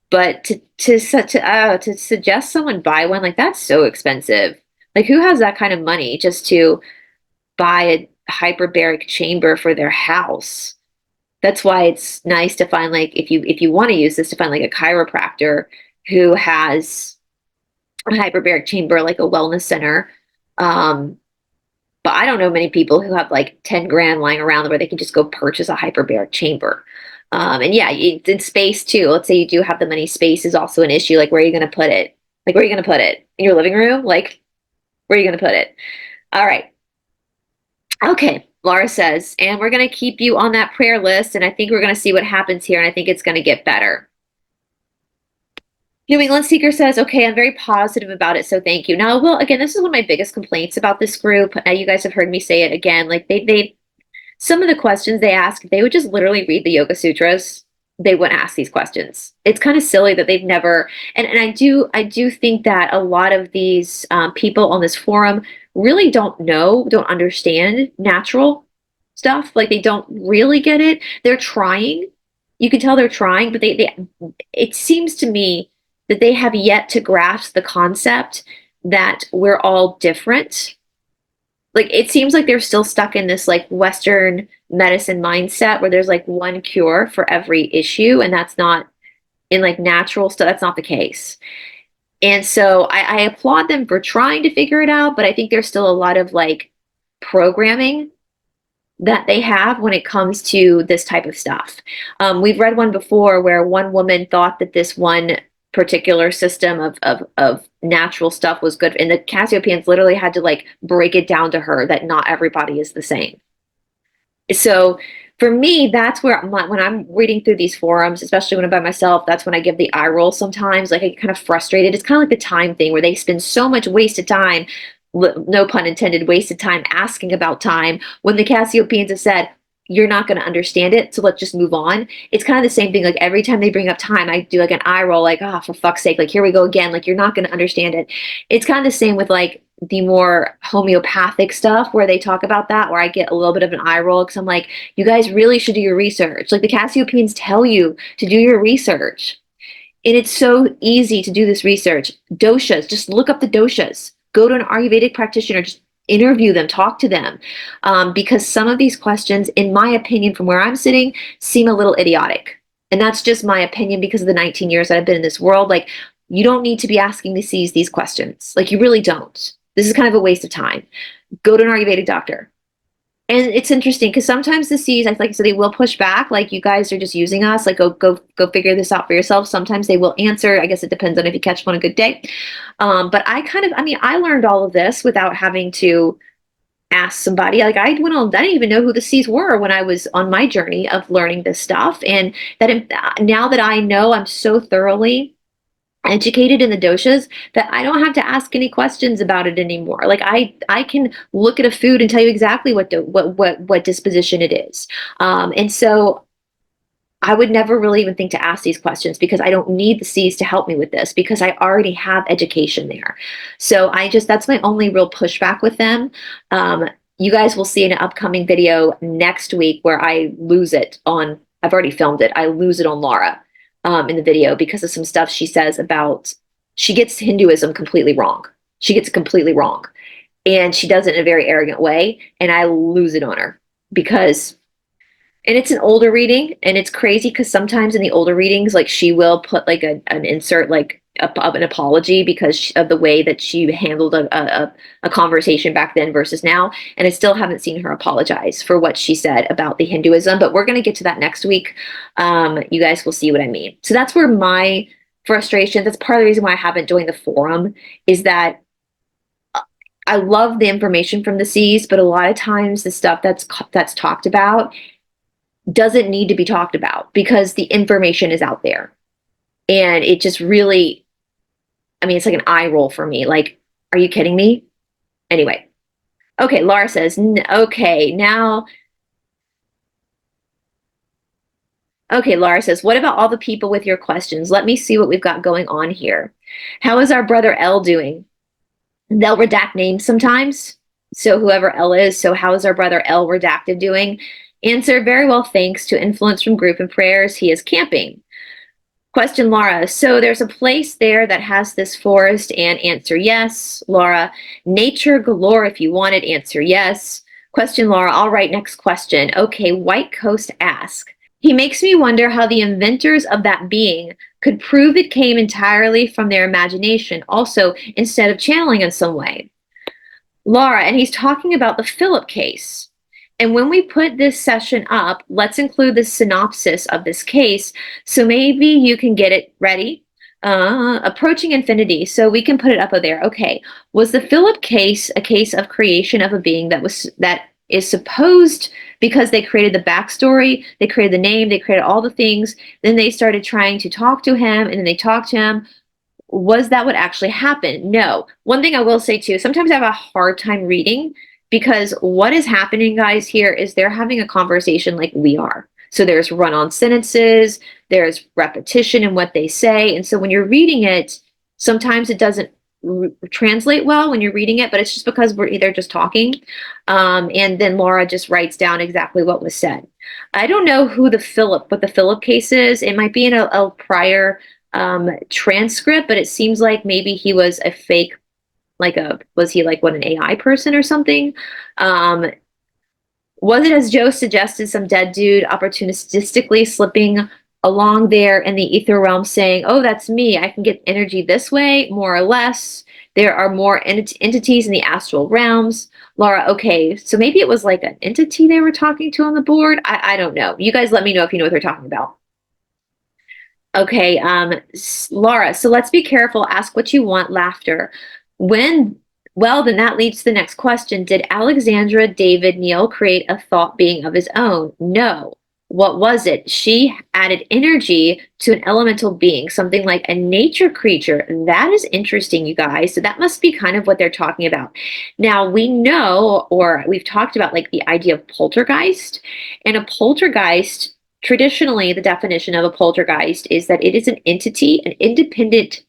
A: But to suggest someone buy one, like that's so expensive. Like who has that kind of money just to buy a hyperbaric chamber for their house? That's why it's nice to find, like, if you want to use this, to find like a chiropractor who has a hyperbaric chamber, like a wellness center. Um, but I don't know many people who have like 10 grand lying around where they can just go purchase a hyperbaric chamber. And yeah, it's in space too. Let's say you do have the money. Space is also an issue. Like, where are you going to put it? Like, where are you going to put it? In your living room? Like, where are you going to put it? All right. Okay, Laura says, and we're going to keep you on that prayer list, and I think we're going to see what happens here, and I think it's going to get better. New England Seeker says, okay, I'm very positive about it, so thank you. Now, well, again, this is one of my biggest complaints about this group. You guys have heard me say it again. Like, some of the questions they ask, if they would just literally read the Yoga Sutras, they wouldn't ask these questions. It's kind of silly that they've never, and I do think that a lot of these people on this forum really don't understand natural stuff. Like, they don't really get it. They're trying. You can tell they're trying, but it seems to me that they have yet to grasp the concept that we're all different. Like, it seems like they're still stuck in this like Western medicine mindset where there's like one cure for every issue, and that's not, in like natural stuff, that's not the case. And so I applaud them for trying to figure it out, but I think there's still a lot of like programming that they have when it comes to this type of stuff. We've read one before where one woman thought that this one particular system of natural stuff was good, and the Cassiopeans literally had to like break it down to her that not everybody is the same. So for me, that's where when I'm reading through these forums, especially when I'm by myself, that's when I give the eye roll sometimes. Like, I get kind of frustrated. It's kind of like the time thing where they spend so much wasted time, no pun intended, wasted time asking about time, when the Cassiopeans have said, you're not going to understand it, so let's just move on. It's kind of the same thing. Like, every time they bring up time, I do like an eye roll, like, oh, for fuck's sake, like, here we go again. Like, you're not going to understand it. It's kind of the same with like the more homeopathic stuff where they talk about that, where I get a little bit of an eye roll because I'm like, you guys really should do your research. Like, the Cassiopeans tell you to do your research. And it's so easy to do this research. Doshas, just look up the doshas. Go to an Ayurvedic practitioner, just interview them, talk to them, because some of these questions, in my opinion, from where I'm sitting, seem a little idiotic. And that's just my opinion because of the 19 years that I've been in this world. Like, you don't need to be asking the C's these questions. Like, you really don't. This is kind of a waste of time. Go to an Ayurvedic doctor. And it's interesting because sometimes the C's, like I said, they will push back. Like, you guys are just using us. Like, go figure this out for yourself. Sometimes they will answer. I guess it depends on if you catch them on a good day. But I learned all of this without having to ask somebody. Like, I didn't even know who the C's were when I was on my journey of learning this stuff. And now that I know, I'm so thoroughly educated in the doshas that I don't have to ask any questions about it anymore. Like, I can look at a food and tell you exactly what disposition it is. And so I would never really even think to ask these questions because I don't need the C's to help me with this because I already have education there. So that's my only real pushback with them. You guys will see in an upcoming video next week where I lose it on, I've already filmed it. I lose it on Laura. In the video because of some stuff she says about, she gets Hinduism completely wrong. She gets it completely wrong. And she does it in a very arrogant way. And I lose it on her because, and it's an older reading and it's crazy because sometimes in the older readings, like, she will put like an insert, like an apology because of the way that she handled a conversation back then versus now. And I still haven't seen her apologize for what she said about the Hinduism, but we're going to get to that next week. You guys will see what I mean. So that's where my frustration, that's part of the reason why I haven't joined the forum, is that I love the information from the C's, but a lot of times the stuff that's talked about doesn't need to be talked about because the information is out there. And it just really, it's like an eye roll for me. Like, are you kidding me? Anyway. Okay, Laura says, okay, now. Okay, Laura says, what about all the people with your questions? Let me see what we've got going on here. How is our brother L doing? They'll redact names sometimes. So whoever L is, so how is our brother L redacted doing? Answer, very well, thanks to influence from group and prayers, he is camping. Question, Laura. So there's a place there that has this forest, and answer, yes. Laura, nature galore if you want it, answer, yes. Question, Laura. All right, next question. Okay, White Coast ask. He makes me wonder how the inventors of that being could prove it came entirely from their imagination, also instead of channeling in some way. Laura, and he's talking about the Philip case. And when we put this session up, let's include the synopsis of this case. So maybe you can get it ready. Approaching infinity. So we can put it up there. Okay. Was the Philip case a case of creation of a being that is supposed, because they created the backstory, they created the name, they created all the things, then they started trying to talk to him, and then they talked to him. Was that what actually happened? No. One thing I will say too, sometimes I have a hard time reading, because what is happening, guys, here is they're having a conversation like we are. So there's run-on sentences, there's repetition in what they say. And so when you're reading it, sometimes it doesn't translate well when you're reading it, but it's just because we're either just talking. And then Laura just writes down exactly what was said. I don't know what the Philip case is. It might be in a prior transcript, but it seems like maybe he was a fake, was he like an AI person or something? Was it, as Joe suggested, some dead dude opportunistically slipping along there in the ether realm saying, oh, that's me, I can get energy this way, more or less. There are more entities in the astral realms. Laura, okay, so maybe it was like an entity they were talking to on the board. I don't know. You guys let me know if you know what they're talking about. Okay, Laura, so let's be careful. Ask what you want, laughter. Well, then that leads to the next question. Did Alexandra David Neal create a thought being of his own? No. What was it? She added energy to an elemental being, something like a nature creature. That is interesting, you guys. So that must be kind of what they're talking about. Now, we know, or we've talked about like the idea of poltergeist. And a poltergeist, traditionally, the definition of a poltergeist is that it is an entity, an independent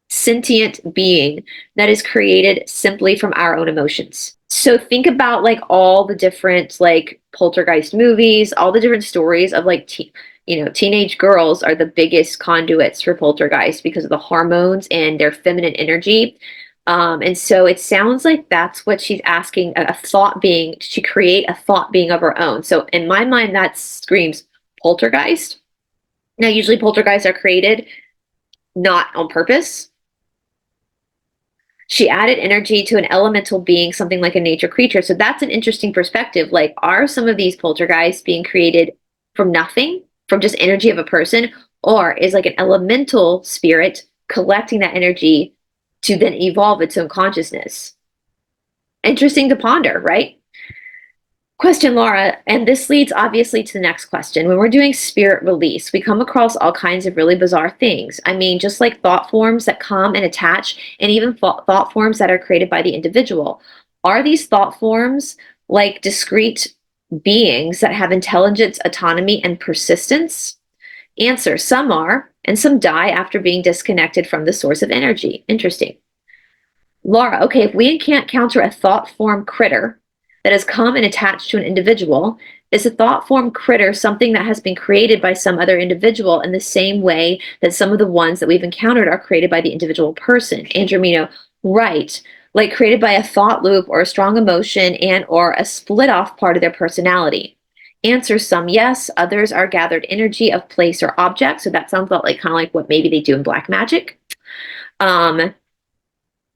A: sentient being that is created simply from our own emotions. So think about like all the different like poltergeist movies, all the different stories of like teenage girls are the biggest conduits for poltergeist because of the hormones and their feminine energy. And so it sounds like that's what she's asking, a thought being, to create a thought being of her own. So in my mind, that screams poltergeist. Now, usually poltergeists are created not on purpose. She added energy to an elemental being, something like a nature creature. So that's an interesting perspective. Like, are some of these poltergeists being created from nothing, from just energy of a person? Or is like an elemental spirit collecting that energy to then evolve its own consciousness? Interesting to ponder, right? Question, Laura, and this leads obviously to the next question. When we're doing spirit release, we come across all kinds of really bizarre things. I mean, just like thought forms that come and attach, and even thought forms that are created by the individual. Are these thought forms like discrete beings that have intelligence, autonomy, and persistence? Answer, some are, and some die after being disconnected from the source of energy. Interesting. Laura, okay, if we can't encounter a thought form critter that has come and attached to an individual, is a thought form critter something that has been created by some other individual in the same way that some of the ones that we've encountered are created by the individual person? Andromino, right. Like created by a thought loop or a strong emotion and or a split off part of their personality. Answer, some yes, others are gathered energy of place or object. So that sounds about like kind of like what maybe they do in black magic.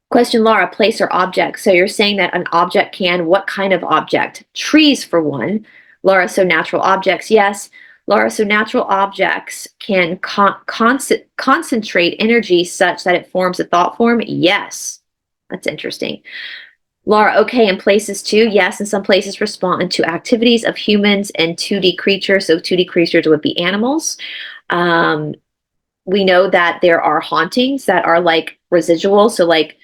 A: Question, Laura, place or object. So you're saying that an object can, what kind of object? Trees, for one. Laura, so natural objects, yes. Laura, so natural objects can concentrate energy such that it forms a thought form? Yes. That's interesting. Laura, okay, in places too? Yes, in some places respond to activities of humans and 2D creatures. So 2D creatures would be animals. We know that there are hauntings that are like residual. So like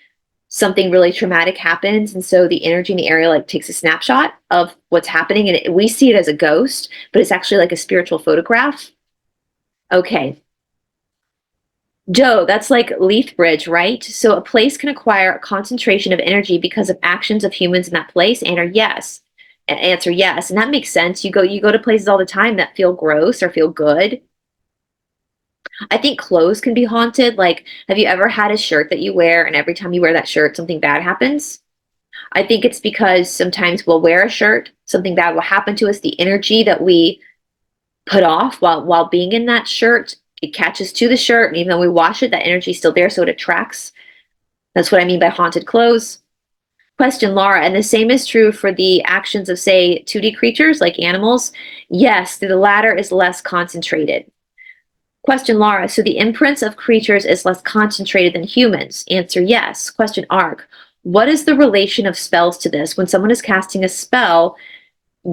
A: something really traumatic happens, and so the energy in the area like takes a snapshot of what's happening, and we see it as a ghost, but it's actually like a spiritual photograph. Okay. Joe, that's like Lethbridge, right? So a place can acquire a concentration of energy because of actions of humans in that place, and or yes. Answer yes. And that makes sense. You go to places all the time that feel gross or feel good. I think clothes can be haunted. Like, have you ever had a shirt that you wear and every time you wear that shirt, something bad happens? I think it's because sometimes we'll wear a shirt, something bad will happen to us. The energy that we put off while being in that shirt, it catches to the shirt, and even though we wash it, that energy is still there, so it attracts. That's what I mean by haunted clothes. Question, Laura, and the same is true for the actions of, say, 2D creatures like animals? Yes, the latter is less concentrated. Question, Laura, so the imprints of creatures is less concentrated than humans? Answer, yes. Question, Ark, what is the relation of spells to this? When someone is casting a spell,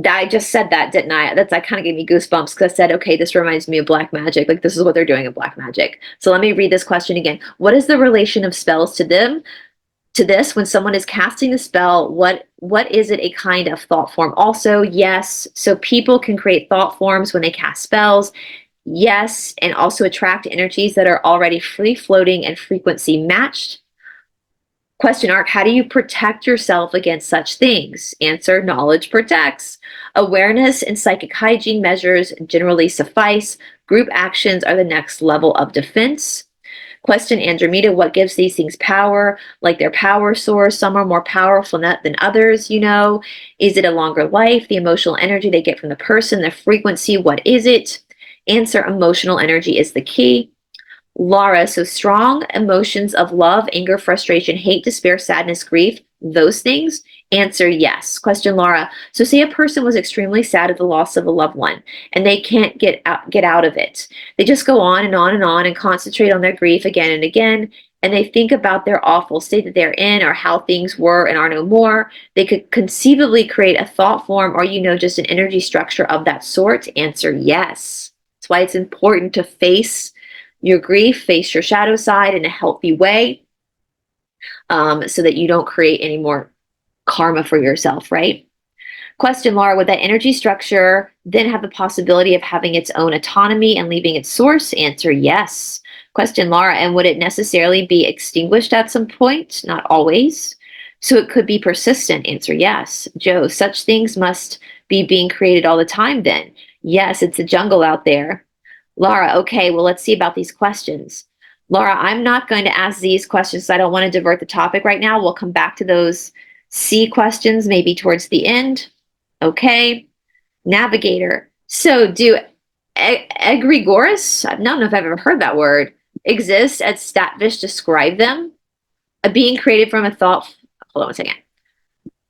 A: I just said that, didn't I? That kind of gave me goosebumps because I said, okay, this reminds me of black magic. Like, this is what they're doing in black magic. So let me read this question again. What is the relation of spells to them? To this, when someone is casting a spell, what is it a kind of thought form? Also, yes. So people can create thought forms when they cast spells. Yes, and also attract energies that are already free floating and frequency matched. Question, Ark, how do you protect yourself against such things? Answer, knowledge protects. Awareness and psychic hygiene measures generally suffice. Group actions are the next level of defense. Question, Andromeda, what gives these things power? Like their power source, some are more powerful than others, you know. Is it a longer life? The emotional energy they get from the person, the frequency, what is it? Answer, emotional energy is the key. Laura, so strong emotions of love, anger, frustration, hate, despair, sadness, grief, those things? Answer, yes. Question, Laura, so say a person was extremely sad at the loss of a loved one and they can't get out of it. They just go on and on and on and concentrate on their grief again and again, and they think about their awful state that they're in or how things were and are no more. They could conceivably create a thought form or, just an energy structure of that sort. Answer, yes. That's why it's important to face your grief, face your shadow side in a healthy way, so that you don't create any more karma for yourself, right? Question, Laura, would that energy structure then have the possibility of having its own autonomy and leaving its source? Answer, yes. Question, Laura, and would it necessarily be extinguished at some point? Not always. So it could be persistent. Answer, yes. Joe, such things must be being created all the time then. Yes, it's a jungle out there. Laura, okay, well, let's see about these questions. Laura, I'm not going to ask these questions. I don't want to divert the topic right now. We'll come back to those C questions maybe towards the end. Okay. Navigator. So do Egregores, I don't know if I've ever heard that word, exist as Stavish describe them? A being created from a thought. Hold on one second.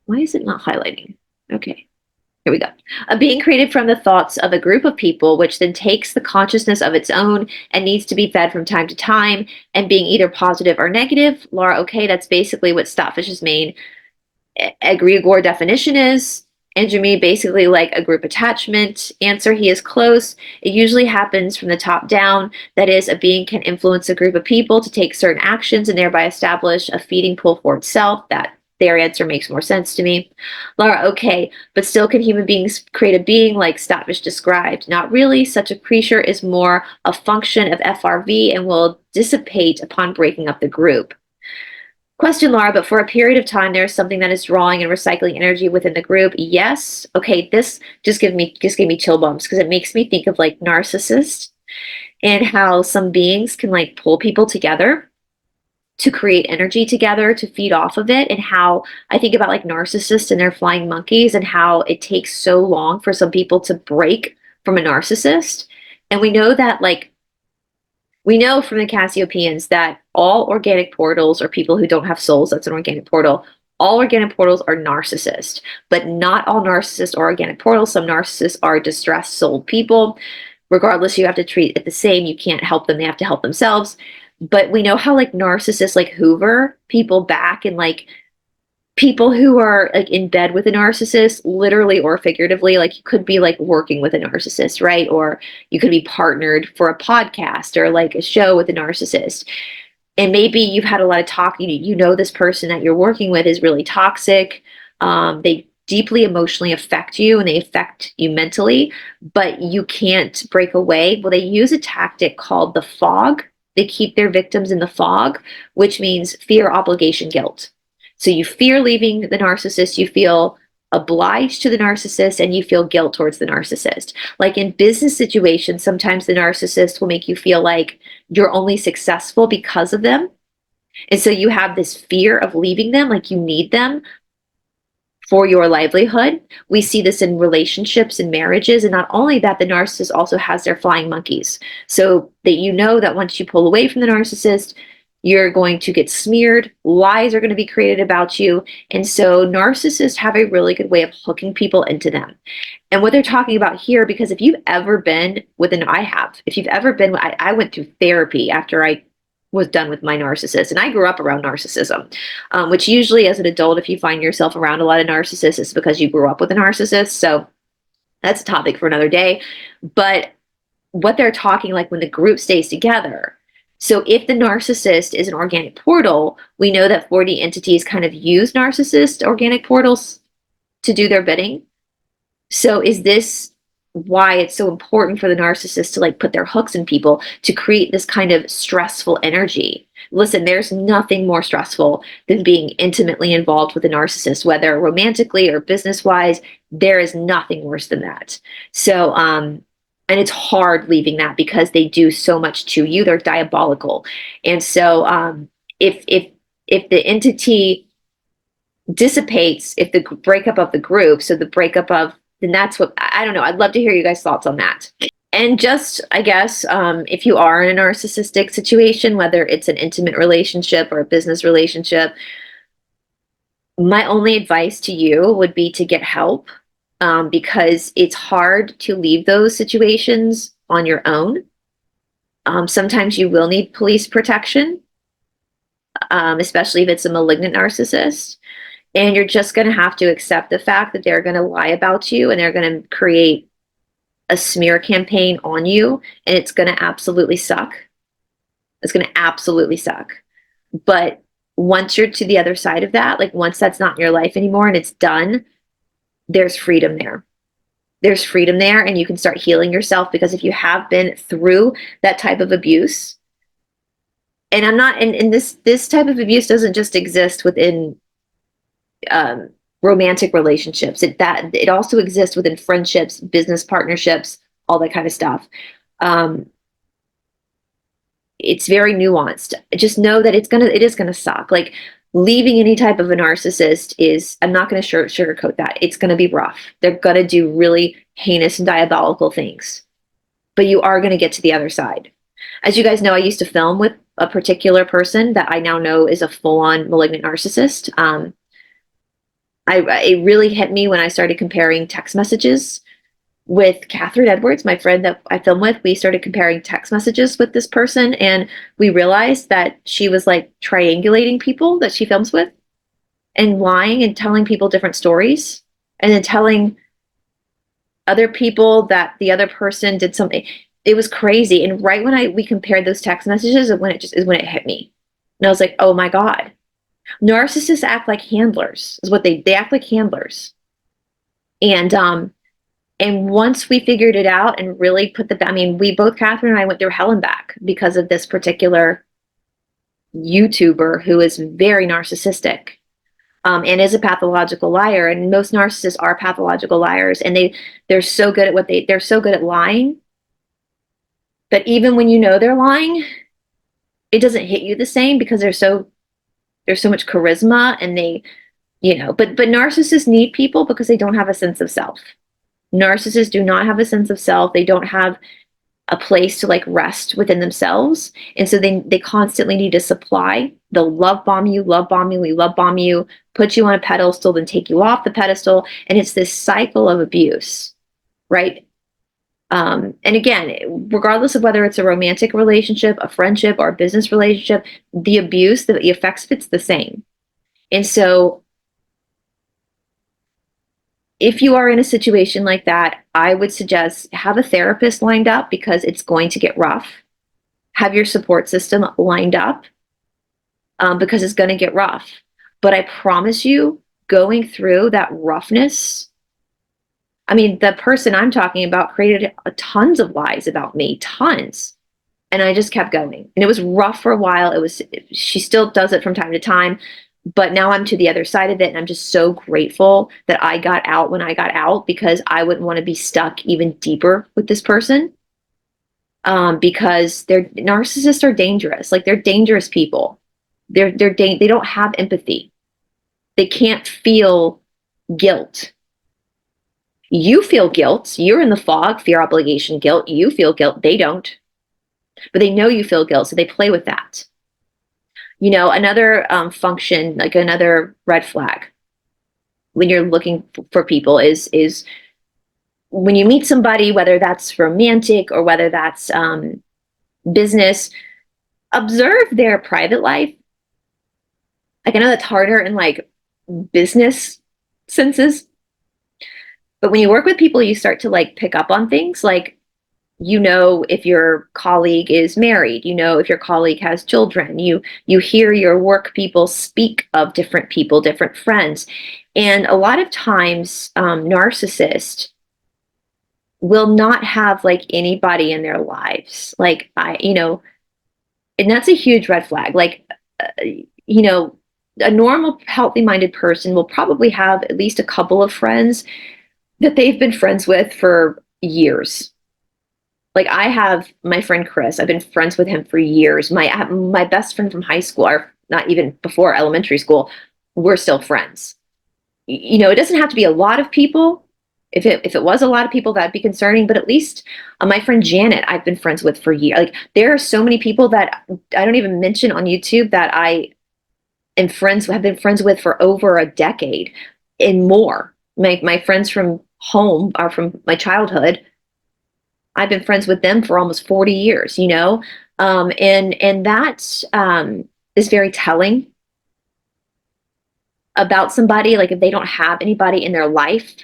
A: Why is it not highlighting? Okay. Here we go. A being created from the thoughts of a group of people, which then takes the consciousness of its own and needs to be fed from time to time, and being either positive or negative. Laura, okay, that's basically what Statfish's main egregore definition is. Andromy, basically like a group attachment. Answer, he is close. It usually happens from the top down. That is, a being can influence a group of people to take certain actions and thereby establish a feeding pool for itself. That their answer makes more sense to me. Laura, okay, but still can human beings create a being like Stavish described? Not really. Such a creature is more a function of FRV and will dissipate upon breaking up the group. Question, Laura, but for a period of time, there's something that is drawing and recycling energy within the group. Yes. Okay, this just gave me chill bumps because it makes me think of like Narcissist and how some beings can like pull people together to create energy together to feed off of it, and how I think about like Narcissists and their flying monkeys and how it takes so long for some people to break from a narcissist. And we know that we know from the Cassiopeans that all organic portals, or people who don't have souls, that's an organic portal, all organic portals are narcissist, but not all narcissists are organic portals. Some narcissists are distressed souled people. Regardless, you have to treat it the same. You can't help them, they have to help themselves. But we know how like narcissists like hoover people back, and like people who are like in bed with a narcissist, literally or figuratively, like you could be like working with a narcissist, right? Or you could be partnered for a podcast or like a show with a narcissist. And maybe you've had a lot of talk, you know this person that you're working with is really toxic. They deeply emotionally affect you and they affect you mentally, but you can't break away. Well, they use a tactic called the fog. They keep their victims in the fog, which means fear, obligation, guilt. So you fear leaving the narcissist, you feel obliged to the narcissist and you feel guilt towards the narcissist. Like in business situations, sometimes the narcissist will make you feel like you're only successful because of them. And so you have this fear of leaving them, like you need them for your livelihood. We see this in relationships and marriages. And not only that, the narcissist also has their flying monkeys. So that you know that once you pull away from the narcissist, you're going to get smeared. Lies are going to be created about you. And so narcissists have a really good way of hooking people into them. And what they're talking about here, because if you've ever been with if you've ever been, I went through therapy after I was done with my narcissist. And I grew up around narcissism, which usually as an adult, if you find yourself around a lot of narcissists, it's because you grew up with a narcissist. So that's a topic for another day. But what they're talking, like when the group stays together. So if the narcissist is an organic portal, we know that 4D entities kind of use narcissist organic portals to do their bidding. So is this why it's so important for the narcissist to like put their hooks in people to create this kind of stressful energy? Listen, there's nothing more stressful than being intimately involved with a narcissist, whether romantically or business-wise. There is nothing worse than that. So, and it's hard leaving that because they do so much to you. They're diabolical. And so if the entity dissipates, if the breakup of the group, so the breakup of, then that's what, I don't know. I'd love to hear you guys' thoughts on that. And just, I guess, if you are in a narcissistic situation, whether it's an intimate relationship or a business relationship, my only advice to you would be to get help. Because it's hard to leave those situations on your own. Sometimes you will need police protection, especially if it's a malignant narcissist. And you're just going to have to accept the fact that they're going to lie about you and they're going to create a smear campaign on you. And it's going to absolutely suck. It's going to absolutely suck. But once you're to the other side of that, like once that's not in your life anymore and it's done, there's freedom there. There's freedom there, and you can start healing yourself, because if you have been through that type of abuse, and I'm not, and this type of abuse doesn't just exist within romantic relationships. It also exists within friendships, business partnerships, all that kind of stuff. It's very nuanced. Just know that it is gonna suck. Like, leaving any type of a narcissist is, I'm not going to sugarcoat that. It's going to be rough. They're going to do really heinous and diabolical things. But you are going to get to the other side. As you guys know, I used to film with a particular person that I now know is a full-on malignant narcissist. It really hit me when I started comparing text messages with Catherine Edwards, my friend that I film with. We started comparing text messages with this person, and we realized that she was like triangulating people that she films with and lying and telling people different stories, and then telling other people that the other person did something. It was crazy. And right when we compared those text messages is when it hit me. And I was like, oh my God. Narcissists act like handlers, is what they act like handlers. And once we figured it out and really put we both, Catherine and I, went through hell and back because of this particular YouTuber who is very narcissistic, and is a pathological liar. And most narcissists are pathological liars, and they're so good at they're so good at lying. But even when you know they're lying, it doesn't hit you the same because there's so much charisma, and but narcissists need people because they don't have a sense of self. Narcissists do not have a sense of self. They don't have a place to like rest within themselves. And so they constantly need a supply. They'll love bomb you, we love bomb you, put you on a pedestal, then take you off the pedestal. And it's this cycle of abuse, right? And again, regardless of whether it's a romantic relationship, a friendship, or a business relationship, the abuse, the effects of it's the same. And so if you are in a situation like that, I would suggest have a therapist lined up, because it's going to get rough. Have your support system lined up, because it's going to get rough. But I promise you, going through that roughness, the person I'm talking about created tons of lies about me, tons. And I just kept going. And it was rough for a while. She still does it from time to time. But now I'm to the other side of it, and I'm just so grateful that I got out when I got out, because I wouldn't want to be stuck even deeper with this person. Because they're narcissists are dangerous. Like, they're dangerous people. They don't have empathy. They can't feel guilt. You feel guilt. You're in the fog, fear, obligation, guilt. You feel guilt. They don't. But they know you feel guilt, so they play with that. Another function, like another red flag when you're looking for people is when you meet somebody, whether that's romantic or whether that's business, observe their private life. Like, I know that's harder in like business senses, but when you work with people, you start to like pick up on things like, if your colleague is married, if your colleague has children, you hear your work people speak of different people, different friends. And a lot of times, narcissists will not have like anybody in their lives. Like, and that's a huge red flag. Like, a normal, healthy minded person will probably have at least a couple of friends that they've been friends with for years. Like, I have my friend Chris. I've been friends with him for years. My best friend from high school, or not even before elementary school, we're still friends. It doesn't have to be a lot of people. If it was a lot of people, that'd be concerning. But at least my friend Janet, I've been friends with for years. Like, there are so many people that I don't even mention on YouTube that I have been friends with for over a decade and more. My friends from home are from my childhood. I've been friends with them for almost 40 years, and that is very telling about somebody. Like, if they don't have anybody in their life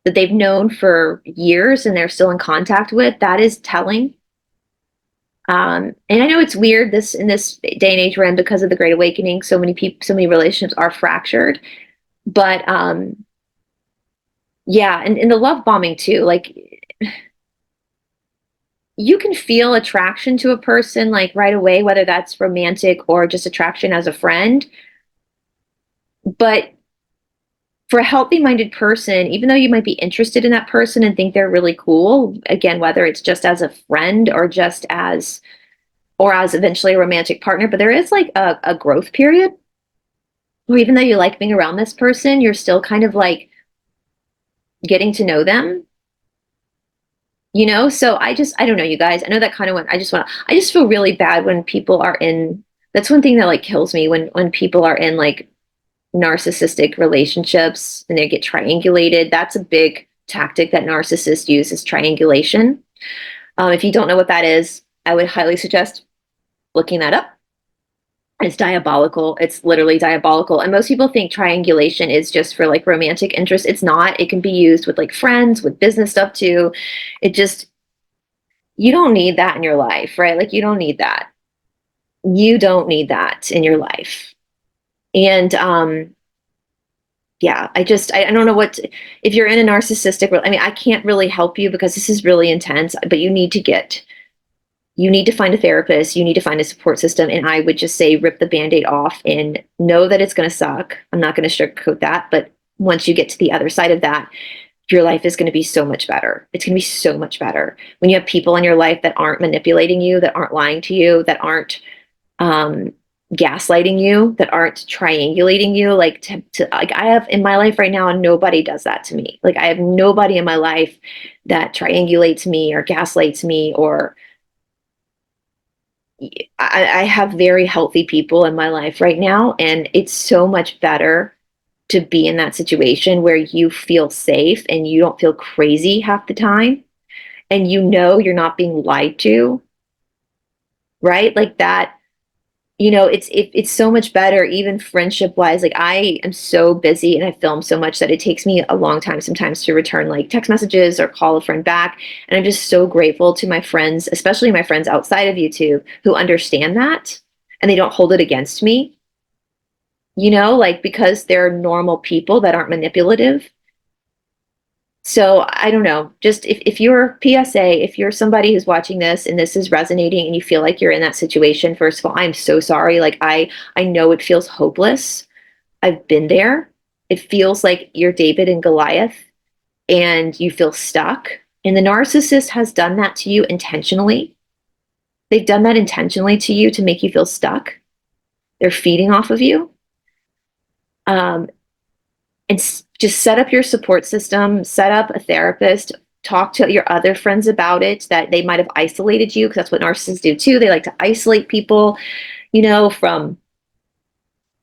A: that they've known for years and they're still in contact with, that is telling. And I know it's weird in this day and age we're in, because of the Great Awakening, so many people, so many relationships are fractured. But yeah, and the love bombing too, like, you can feel attraction to a person like right away, whether that's romantic or just attraction as a friend. But for a healthy minded person, even though you might be interested in that person and think they're really cool, again, whether it's just as a friend or just as eventually a romantic partner, but there is like a growth period where even though you like being around this person, you're still kind of like getting to know them. So I don't know, you guys. I know that kind of I just feel really bad when people are in, that's one thing that like kills me, when people are in like narcissistic relationships and they get triangulated. That's a big tactic that narcissists use, is triangulation. If you don't know what that is, I would highly suggest looking that up. It's diabolical. It's literally diabolical. And most people think triangulation is just for like romantic interest. It's not. It can be used with like friends, with business stuff too. You don't need that in your life, right? Like, you don't need that. You don't need that in your life. And yeah, I don't know if you're in a narcissistic, I mean, I can't really help you because this is really intense, but you need to find a therapist, you need to find a support system. And I would just say, rip the Band-Aid off and know that it's going to suck. I'm not going to sugarcoat that. But once you get to the other side of that, your life is going to be so much better. It's going to be so much better when you have people in your life that aren't manipulating you, that aren't lying to you, that aren't gaslighting you, that aren't triangulating you. Like, like, I have in my life right now, and nobody does that to me. Like, I have nobody in my life that triangulates me or gaslights me, or I have very healthy people in my life right now, and it's so much better to be in that situation where you feel safe and you don't feel crazy half the time, and you're not being lied to, right? Like that, it's so much better, even friendship wise. Like, I am so busy and I film so much that it takes me a long time sometimes to return like text messages or call a friend back. And I'm just so grateful to my friends, especially my friends outside of YouTube, who understand that and they don't hold it against me, like, because they're normal people that aren't manipulative. So I don't know, just if you're PSA, if you're somebody who's watching this and this is resonating and you feel like you're in that situation, first of all, I'm so sorry. Like I know it feels hopeless. I've been there. It feels like you're David and Goliath and you feel stuck. And the narcissist has done that to you intentionally. They've done that intentionally to you to make you feel stuck. They're feeding off of you. Um, and just set up your support system, set up a therapist, talk to your other friends about it, that they might have isolated you, because that's what narcissists do too. They like to isolate people, from,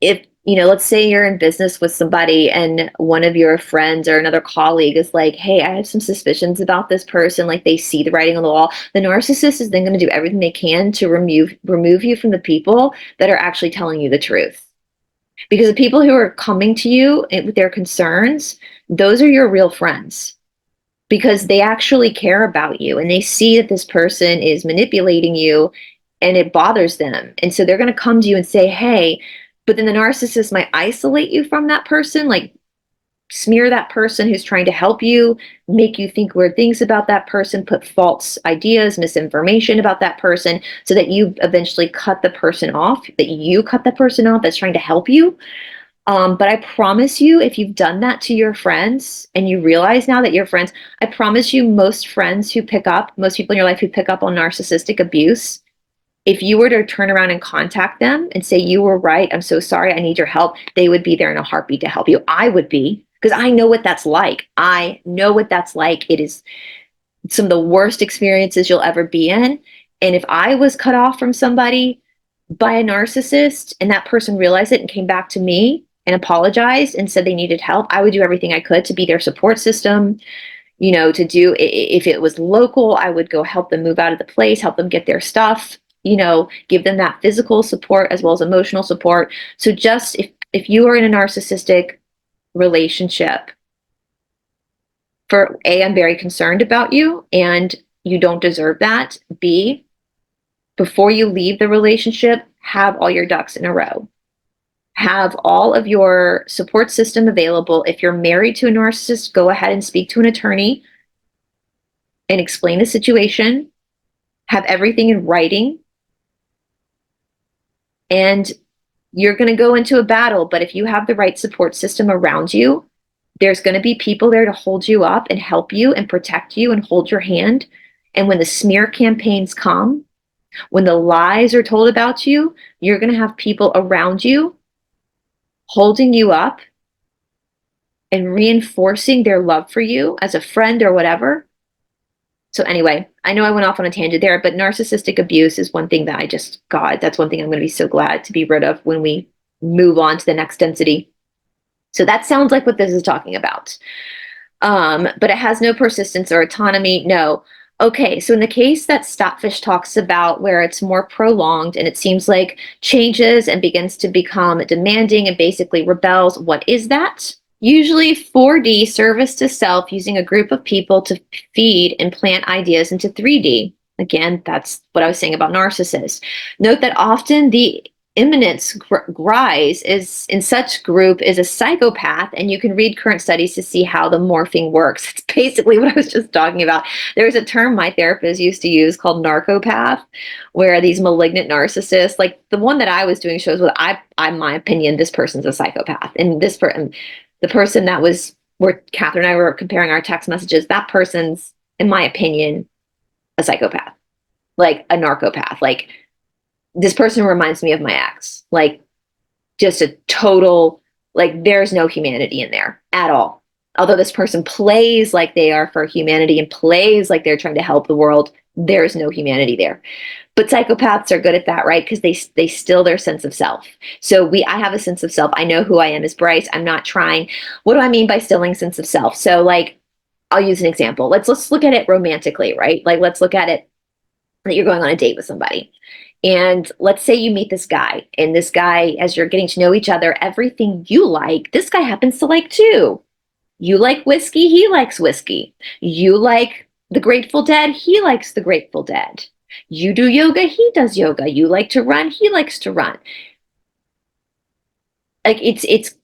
A: if, let's say you're in business with somebody and one of your friends or another colleague is like, hey, I have some suspicions about this person. Like they see the writing on the wall. The narcissist is then going to do everything they can to remove you from the people that are actually telling you the truth. Because the people who are coming to you with their concerns, those are your real friends, because they actually care about you and they see that this person is manipulating you and it bothers them. And so they're going to come to you and say, hey, but then the narcissist might isolate you from that person, like smear that person who's trying to help you, make you think weird things about that person, put false ideas, misinformation about that person, so that you eventually cut the person off, that's trying to help you. But I promise you, if you've done that to your friends and you realize now that your friends, I promise you, most people in your life who pick up on narcissistic abuse, if you were to turn around and contact them and say, you were right, I'm so sorry, I need your help, they would be there in a heartbeat to help you. I would be, because I know what that's like. I know what that's like. It is some of the worst experiences you'll ever be in. And if I was cut off from somebody by a narcissist and that person realized it and came back to me and apologized and said they needed help, I would do everything I could to be their support system. To do, if it was local, I would go help them move out of the place, help them get their stuff, give them that physical support as well as emotional support. So just if you are in a narcissistic relationship, for A, I'm very concerned about you and you don't deserve that. B, before you leave the relationship, have all your ducks in a row. Have all of your support system available. If you're married to a narcissist, go ahead and speak to an attorney and explain the situation. Have everything in writing. And you're going to go into a battle, but if you have the right support system around you, there's going to be people there to hold you up and help you and protect you and hold your hand. And when the smear campaigns come, when the lies are told about you, you're going to have people around you holding you up and reinforcing their love for you as a friend or whatever. So anyway, I know I went off on a tangent there, but narcissistic abuse is one thing that that's one thing I'm going to be so glad to be rid of when we move on to the next density. So that sounds like what this is talking about. But it has no persistence or autonomy. No. Okay, so in the case that Stavish talks about, where it's more prolonged and it seems like changes and begins to become demanding and basically rebels, what is that? Usually 4D, service to self, using a group of people to feed and plant ideas into 3D. Again, that's what I was saying about narcissists. Note that often the imminence rise is in such group is a psychopath, and you can read current studies to see how the morphing works. It's basically what I was just talking about. There's a term my therapist used to use called narcopath, where these malignant narcissists, like the one that I was doing shows with, in my opinion, this person's a psychopath, and the person that was where Catherine and I were comparing our text messages, that person's, in my opinion, a psychopath, like a narcopath. Like, this person reminds me of my ex, like just a total, like there's no humanity in there at all. Although this person plays like they are for humanity and plays like they're trying to help the world, there's no humanity there. But psychopaths are good at that, right? Because they still their sense of self. So I have a sense of self. I know who I am as Bryce. I'm not trying. What do I mean by stilling sense of self? So like, I'll use an example. Let's look at it romantically, right? Like, let's look at it that you're going on a date with somebody. And let's say you meet this guy, and this guy, as you're getting to know each other, everything you like, this guy happens to like too. You like whiskey, he likes whiskey. You like the Grateful Dead, he likes the Grateful Dead. You do yoga, he does yoga. You like to run, he likes to run. Like it's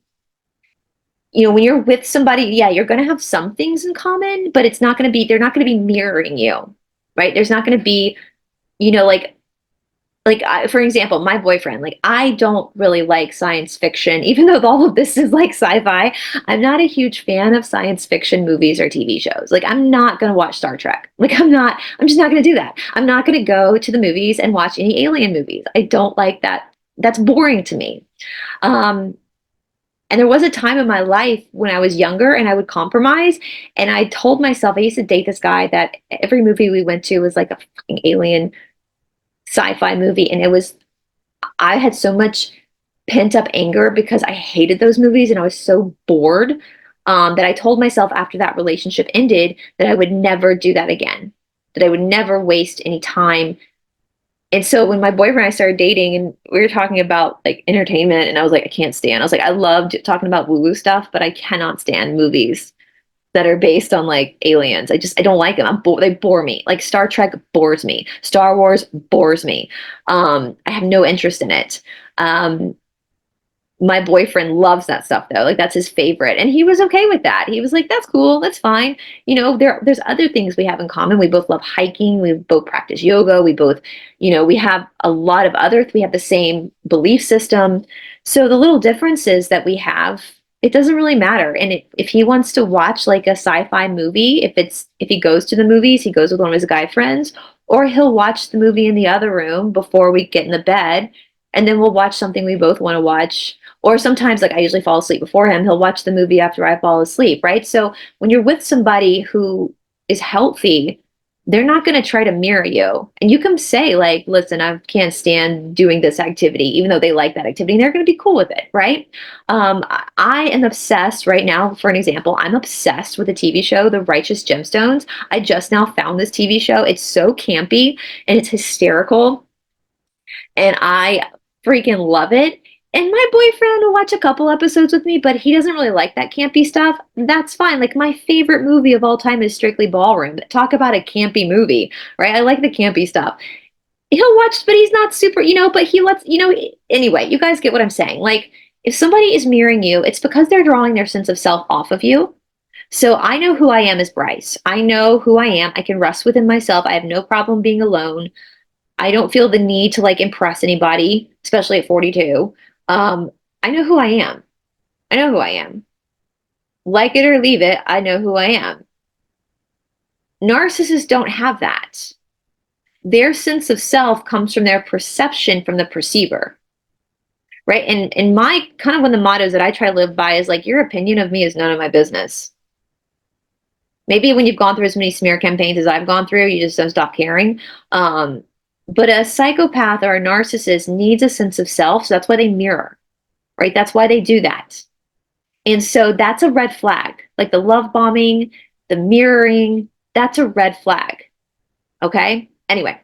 A: when you're with somebody, yeah, you're going to have some things in common, but they're not going to be mirroring you, right? There's not going to be, for example, my boyfriend, like, I don't really like science fiction, even though all of this is like sci-fi. I'm not a huge fan of science fiction movies or TV shows. Like, I'm not going to watch Star Trek. Like, I'm just not going to do that. I'm not going to go to the movies and watch any alien movies. I don't like that. That's boring to me. Um, and there was a time in my life when I was younger and I would compromise. And I told myself, I used to date this guy that every movie we went to was like a fucking alien sci-fi movie. And I had so much pent up anger because I hated those movies and I was so bored, that I told myself after that relationship ended that I would never do that again, that I would never waste any time. And so when my boyfriend and I started dating and we were talking about like entertainment, and I was like, I can't stand. I was like, I loved talking about woo-woo stuff, but I cannot stand movies that are based on like aliens. I don't like them. They bore me. Like Star Trek bores me. Star Wars bores me. I have no interest in it. My boyfriend loves that stuff though. Like that's his favorite. And he was okay with that. He was like, that's cool. That's fine. There's other things we have in common. We both love hiking. We both practice yoga. We both, we have a lot of we have the same belief system. So the little differences that we have, it doesn't really matter. And if he wants to watch like a sci-fi movie, if he goes to the movies, he goes with one of his guy friends, or he'll watch the movie in the other room before we get in the bed, and then we'll watch something we both want to watch. Or sometimes, like I usually fall asleep before him, he'll watch the movie after I fall asleep, right? So when you're with somebody who is healthy, they're not going to try to mirror you. And you can say, like, listen, I can't stand doing this activity, even though they like that activity, and they're going to be cool with it, right? I am obsessed right now, for an example, I'm obsessed with the TV show, The Righteous Gemstones. I just now found this TV show. It's so campy and it's hysterical. And I freaking love it. And my boyfriend will watch a couple episodes with me, but he doesn't really like that campy stuff. That's fine. Like my favorite movie of all time is Strictly Ballroom. Talk about a campy movie, right? I like the campy stuff. He'll watch, but he's not super, but he lets, anyway, you guys get what I'm saying. Like if somebody is mirroring you, it's because they're drawing their sense of self off of you. So I know who I am as Bryce. I know who I am. I can rest within myself. I have no problem being alone. I don't feel the need to like impress anybody, especially at 42. I know who I am. I know who I am. Like it or leave it, I know who I am. Narcissists don't have that. Their sense of self comes from their perception from the perceiver. Right? And my kind of one of the mottos that I try to live by is like, your opinion of me is none of my business. Maybe when you've gone through as many smear campaigns as I've gone through, you just don't stop caring. But a psychopath or a narcissist needs a sense of self, so that's why they mirror, right? That's why they do that. And so that's a red flag. Like the love bombing, the mirroring, that's a red flag. Okay? Anyway.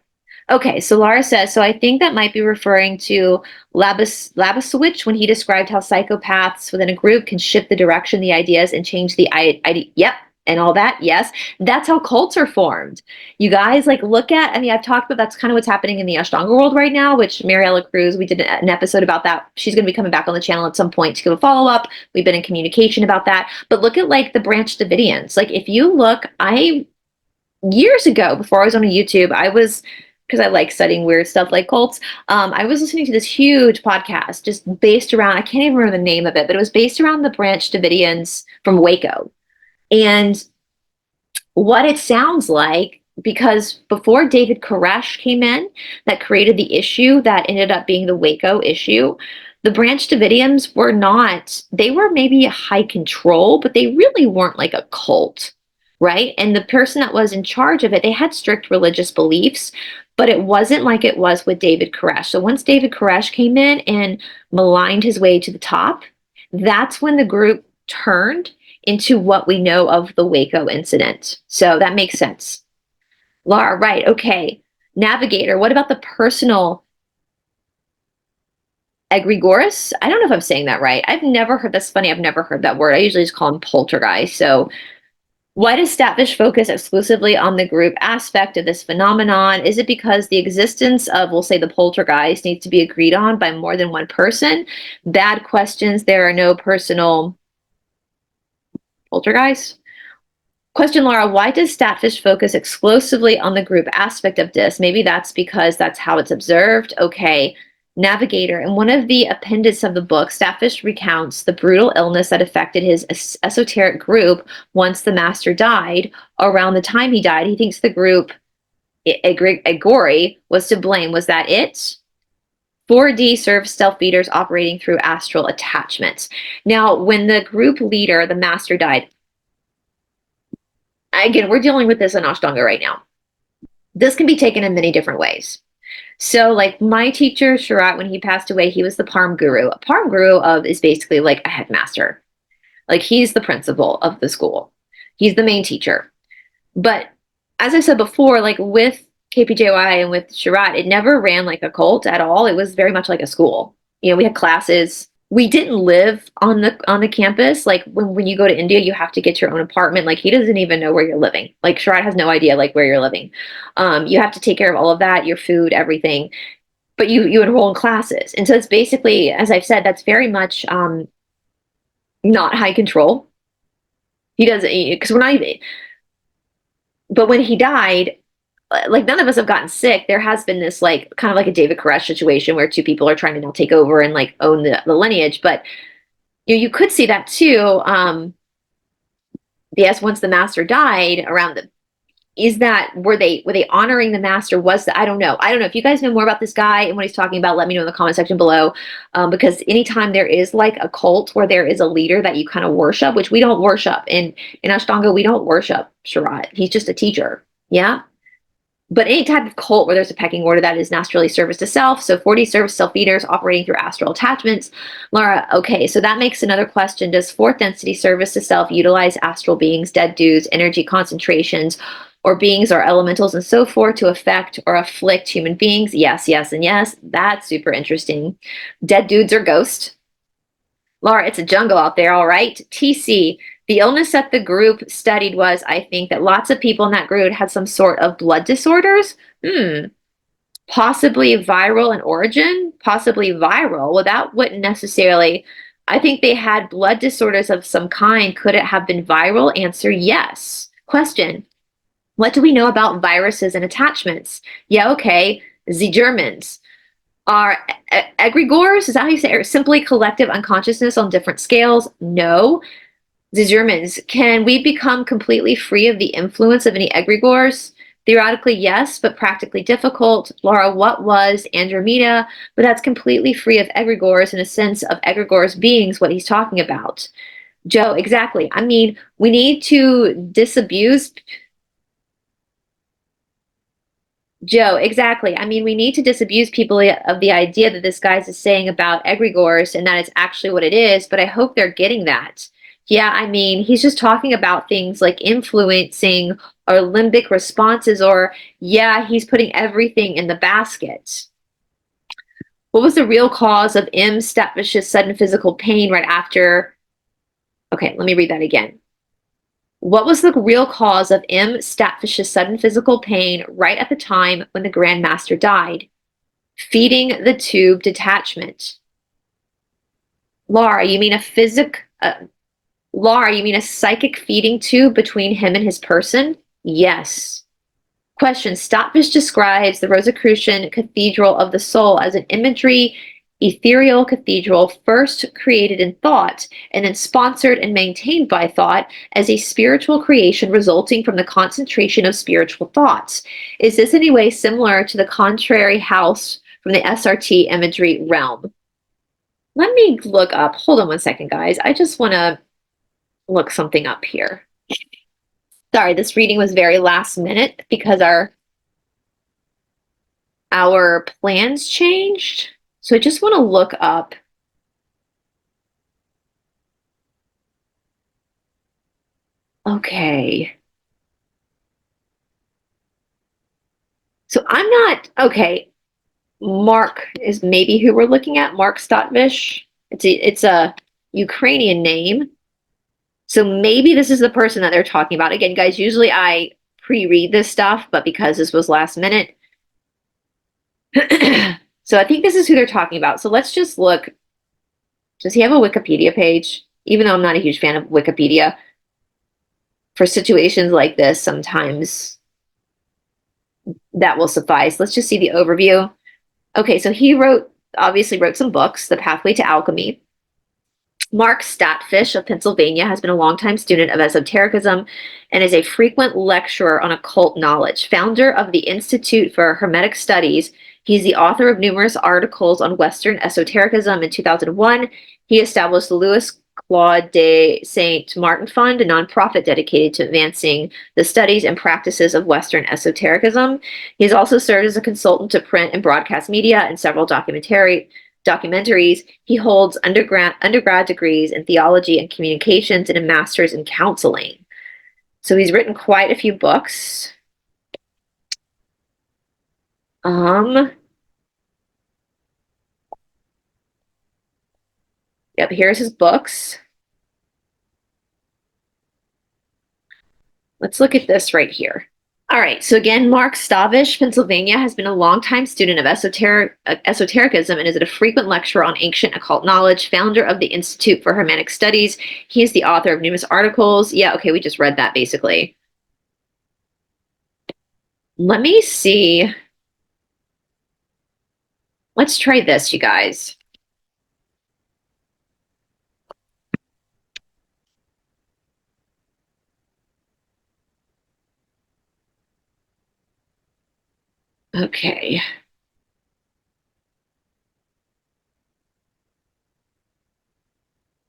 A: Okay, so Laura says, so I think that might be referring to Labasowicz when he described how psychopaths within a group can shift the direction, the ideas, and change the idea. Yep, and all that. Yes, that's how cults are formed. You guys, like, look at, I've talked about that's kind of what's happening in the Ashtanga world right now, which Mariella Cruz, we did an episode about that. She's going to be coming back on the channel at some point to give a follow-up. We've been in communication about that. But look at, like, the Branch Davidians. Like, if you look, years ago, before I was on YouTube, because I like studying weird stuff like cults, I was listening to this huge podcast just based around, I can't even remember the name of it, but it was based around the Branch Davidians from Waco. And what it sounds like, because before David Koresh came in, that created the issue that ended up being the Waco issue, the Branch Davidians they were maybe a high control, but they really weren't like a cult, right? And the person that was in charge of it, they had strict religious beliefs, but it wasn't like it was with David Koresh. So once David Koresh came in and maligned his way to the top, that's when the group turned into what we know of the Waco incident. So that makes sense. Laura, right, okay. Navigator, what about the personal Egregores? I don't know if I'm saying that right. I've never heard, that's funny, I've never heard that word. I usually just call him poltergeist. So why does Stavish focus exclusively on the group aspect of this phenomenon? Is it because the existence of, we'll say, the poltergeist needs to be agreed on by more than one person? Bad questions. There are no personal poltergeist. Question, Laura, why does Stavish focus exclusively on the group aspect of this? Maybe that's because that's how it's observed. Okay. Navigator. In one of the appendices of the book, Stavish recounts the brutal illness that affected his esoteric group once the master died. Around the time he died, he thinks the group Egregores was to blame. Was that it? 4D serves stealth feeders operating through astral attachments. Now, when the group leader, the master, died, again, we're dealing with this in Ashtanga right now. This can be taken in many different ways. So, like my teacher, Sharat, when he passed away, he was the Parm Guru. A Parm Guru is basically like a headmaster. Like he's the principal of the school. He's the main teacher. But as I said before, like with KPJY and with Sharat, it never ran like a cult at all. It was very much like a school. You know, we had classes. We didn't live on the campus. Like when you go to India, you have to get your own apartment. Like he doesn't even know where you're living. Like Sharat has no idea like where you're living. You have to take care of all of that, your food, everything. But you enroll in classes. And so it's basically, as I've said, that's very much not high control. He doesn't, because we're not even, but when he died, like none of us have gotten sick. There has been this like kind of like a David Koresh situation where two people are trying to now take over and like own the lineage. But you could see that too. Yes, once the master died around were they honoring the master? I don't know. I don't know if you guys know more about this guy and what he's talking about. Let me know in the comment section below. Because anytime there is like a cult where there is a leader that you kind of worship, which we don't worship in Ashtanga, we don't worship Sharat. He's just a teacher. Yeah. But any type of cult where there's a pecking order, that is naturally service to self. So 4D service self feeders operating through astral attachments. Laura, okay, so that makes another question. Does fourth density service to self utilize astral beings, dead dudes, energy concentrations, or beings or elementals and so forth to affect or afflict human beings? Yes, yes, and yes. That's super interesting. Dead dudes or ghosts. Laura, it's a jungle out there, all right? TC, the illness that the group studied was, I think, that lots of people in that group had some sort of blood disorders. Possibly viral in origin, possibly viral. Well, that wouldn't necessarily, I think they had blood disorders of some kind. Could it have been viral? Answer, yes. Question, what do we know about viruses and attachments? Yeah, okay, the Germans. Are egregores, is that how you say it? Or simply collective unconsciousness on different scales? No. The Germans, can we become completely free of the influence of any egregores? Theoretically, yes, but practically difficult. Laura, what was Andromeda? But that's completely free of egregores in a sense of egregores beings, what he's talking about. Joe, exactly. I mean, we need to disabuse. Joe, exactly. I mean, we need to disabuse people of the idea that this guy's is saying about egregores and that it's actually what it is, but I hope they're getting that. Yeah, I mean, he's just talking about things like influencing our limbic responses, or yeah, he's putting everything in the basket. What was the real cause of M. Stavish's sudden physical pain right after? Okay, let me read that again. What was the real cause of M. Stavish's sudden physical pain right at the time when the Grand Master died? Feeding the tube detachment. Laura, you mean Laura, you mean a psychic feeding tube between him and his person? Yes. Question, Stavish describes the Rosicrucian Cathedral of the Soul as an imagery ethereal cathedral first created in thought and then sponsored and maintained by thought as a spiritual creation resulting from the concentration of spiritual thoughts. Is this in any way similar to the contrary house from the SRT imagery realm? Let me look up. Hold on one second, guys. I just want to look something up here. Sorry, this reading was very last minute because our plans changed. So I just want to look up. Okay. So I'm not, okay. Mark is maybe who we're looking at. Mark Stavish. It's a Ukrainian name. So maybe this is the person that they're talking about. Again, guys, usually I pre-read this stuff, but because this was last minute. So I think this is who they're talking about. So let's just look. Does he have a Wikipedia page? Even though I'm not a huge fan of Wikipedia. for situations like this, sometimes that will suffice. Let's just see the overview. Okay, so he obviously wrote some books, The Pathway to Alchemy. Mark Stavish of Pennsylvania has been a longtime student of esotericism and is a frequent lecturer on occult knowledge. Founder of the Institute for Hermetic Studies, he's the author of numerous articles on Western esotericism. In 2001, he established the Louis Claude de Saint Martin Fund, a nonprofit dedicated to advancing the studies and practices of Western esotericism. He has also served as a consultant to print and broadcast media and several documentaries. He holds undergrad degrees in theology and communications and a master's in counseling. So he's written quite a few books. Yep, here's his books. Let's look at this right here. All right, so again, Mark Stavish, Pennsylvania, has been a longtime student of esotericism and is a frequent lecturer on ancient occult knowledge, founder of the Institute for Hermetic Studies. He is the author of numerous articles. Yeah, okay, we just read that basically. Let me see. Let's try this, you guys. Okay.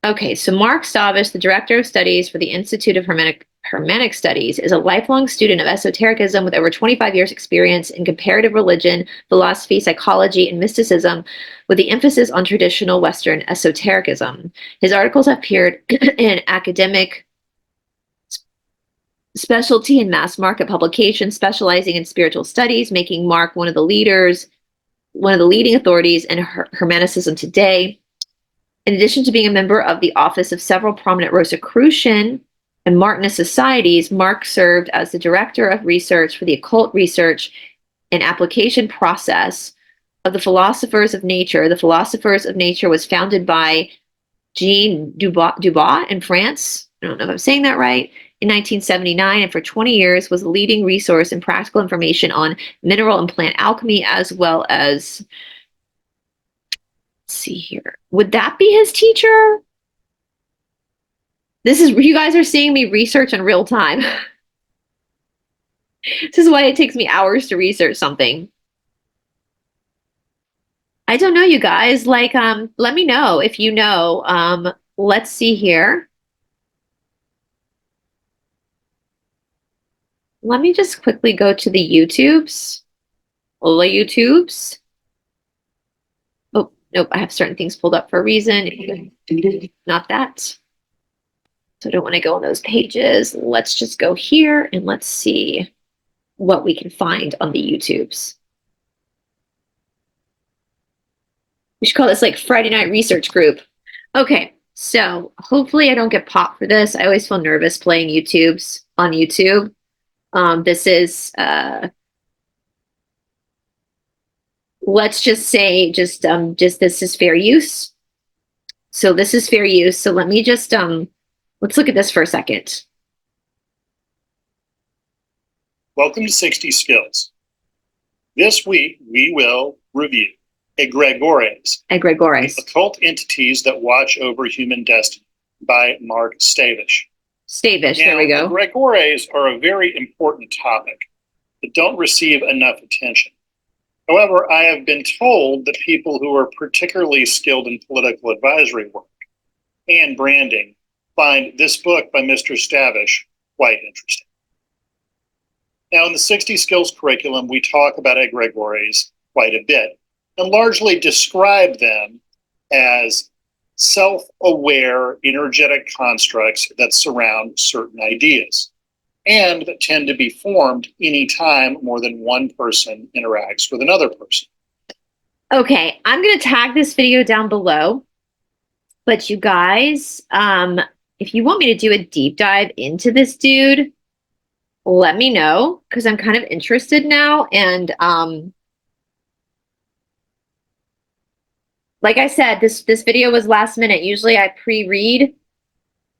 A: Okay, so Mark Stavish, the director of studies for the Institute of Hermetic Studies, is a lifelong student of esotericism with over 25 years experience in comparative religion, philosophy, psychology, and mysticism, with the emphasis on traditional Western esotericism. His articles have appeared in academic specialty and mass market publications specializing in spiritual studies, making Mark one of the leading authorities in Hermeticism today. In addition to being a member of the office of several prominent Rosicrucian and Martinist societies, Mark served as the director of research for the occult research and application process of the Philosophers of Nature. The Philosophers of Nature was founded by Jean Dubois in France. I don't know if I'm saying that right. In 1979, and for 20 years was a leading resource and practical information on mineral and plant alchemy, as well as, let's see here. Would that be his teacher? This is, you guys are seeing me research in real time. This is why it takes me hours to research something. I don't know, you guys. Like, let me know if you know. Let's see here. Let me just quickly go to the YouTubes. Ola YouTubes. Oh, nope, I have certain things pulled up for a reason. Not that. So I don't want to go on those pages. Let's just go here and let's see what we can find on the YouTubes. We should call this like Friday night research group. Okay, so hopefully I don't get popped for this. I always feel nervous playing YouTubes on YouTube. This is, let's just say, just this is fair use. So this is fair use. So let me just, let's look at this for a second.
B: Welcome to 60 Skills. This week, we will review Egregores.
A: Egregores.
B: Occult entities that watch over human destiny by Mark Stavish.
A: Stavish, there we go.
B: Egregores are a very important topic that don't receive enough attention. However, I have been told that people who are particularly skilled in political advisory work and branding find this book by Mr. Stavish quite interesting. Now, in the 60 Skills curriculum, we talk about egregores quite a bit and largely describe them as self-aware energetic constructs that surround certain ideas and that tend to be formed anytime more than one person interacts with another person.
A: Okay, I'm going to tag this video down below, but you guys, if you want me to do a deep dive into this dude, let me know, because I'm kind of interested now. And like I said, this video was last minute. Usually I pre-read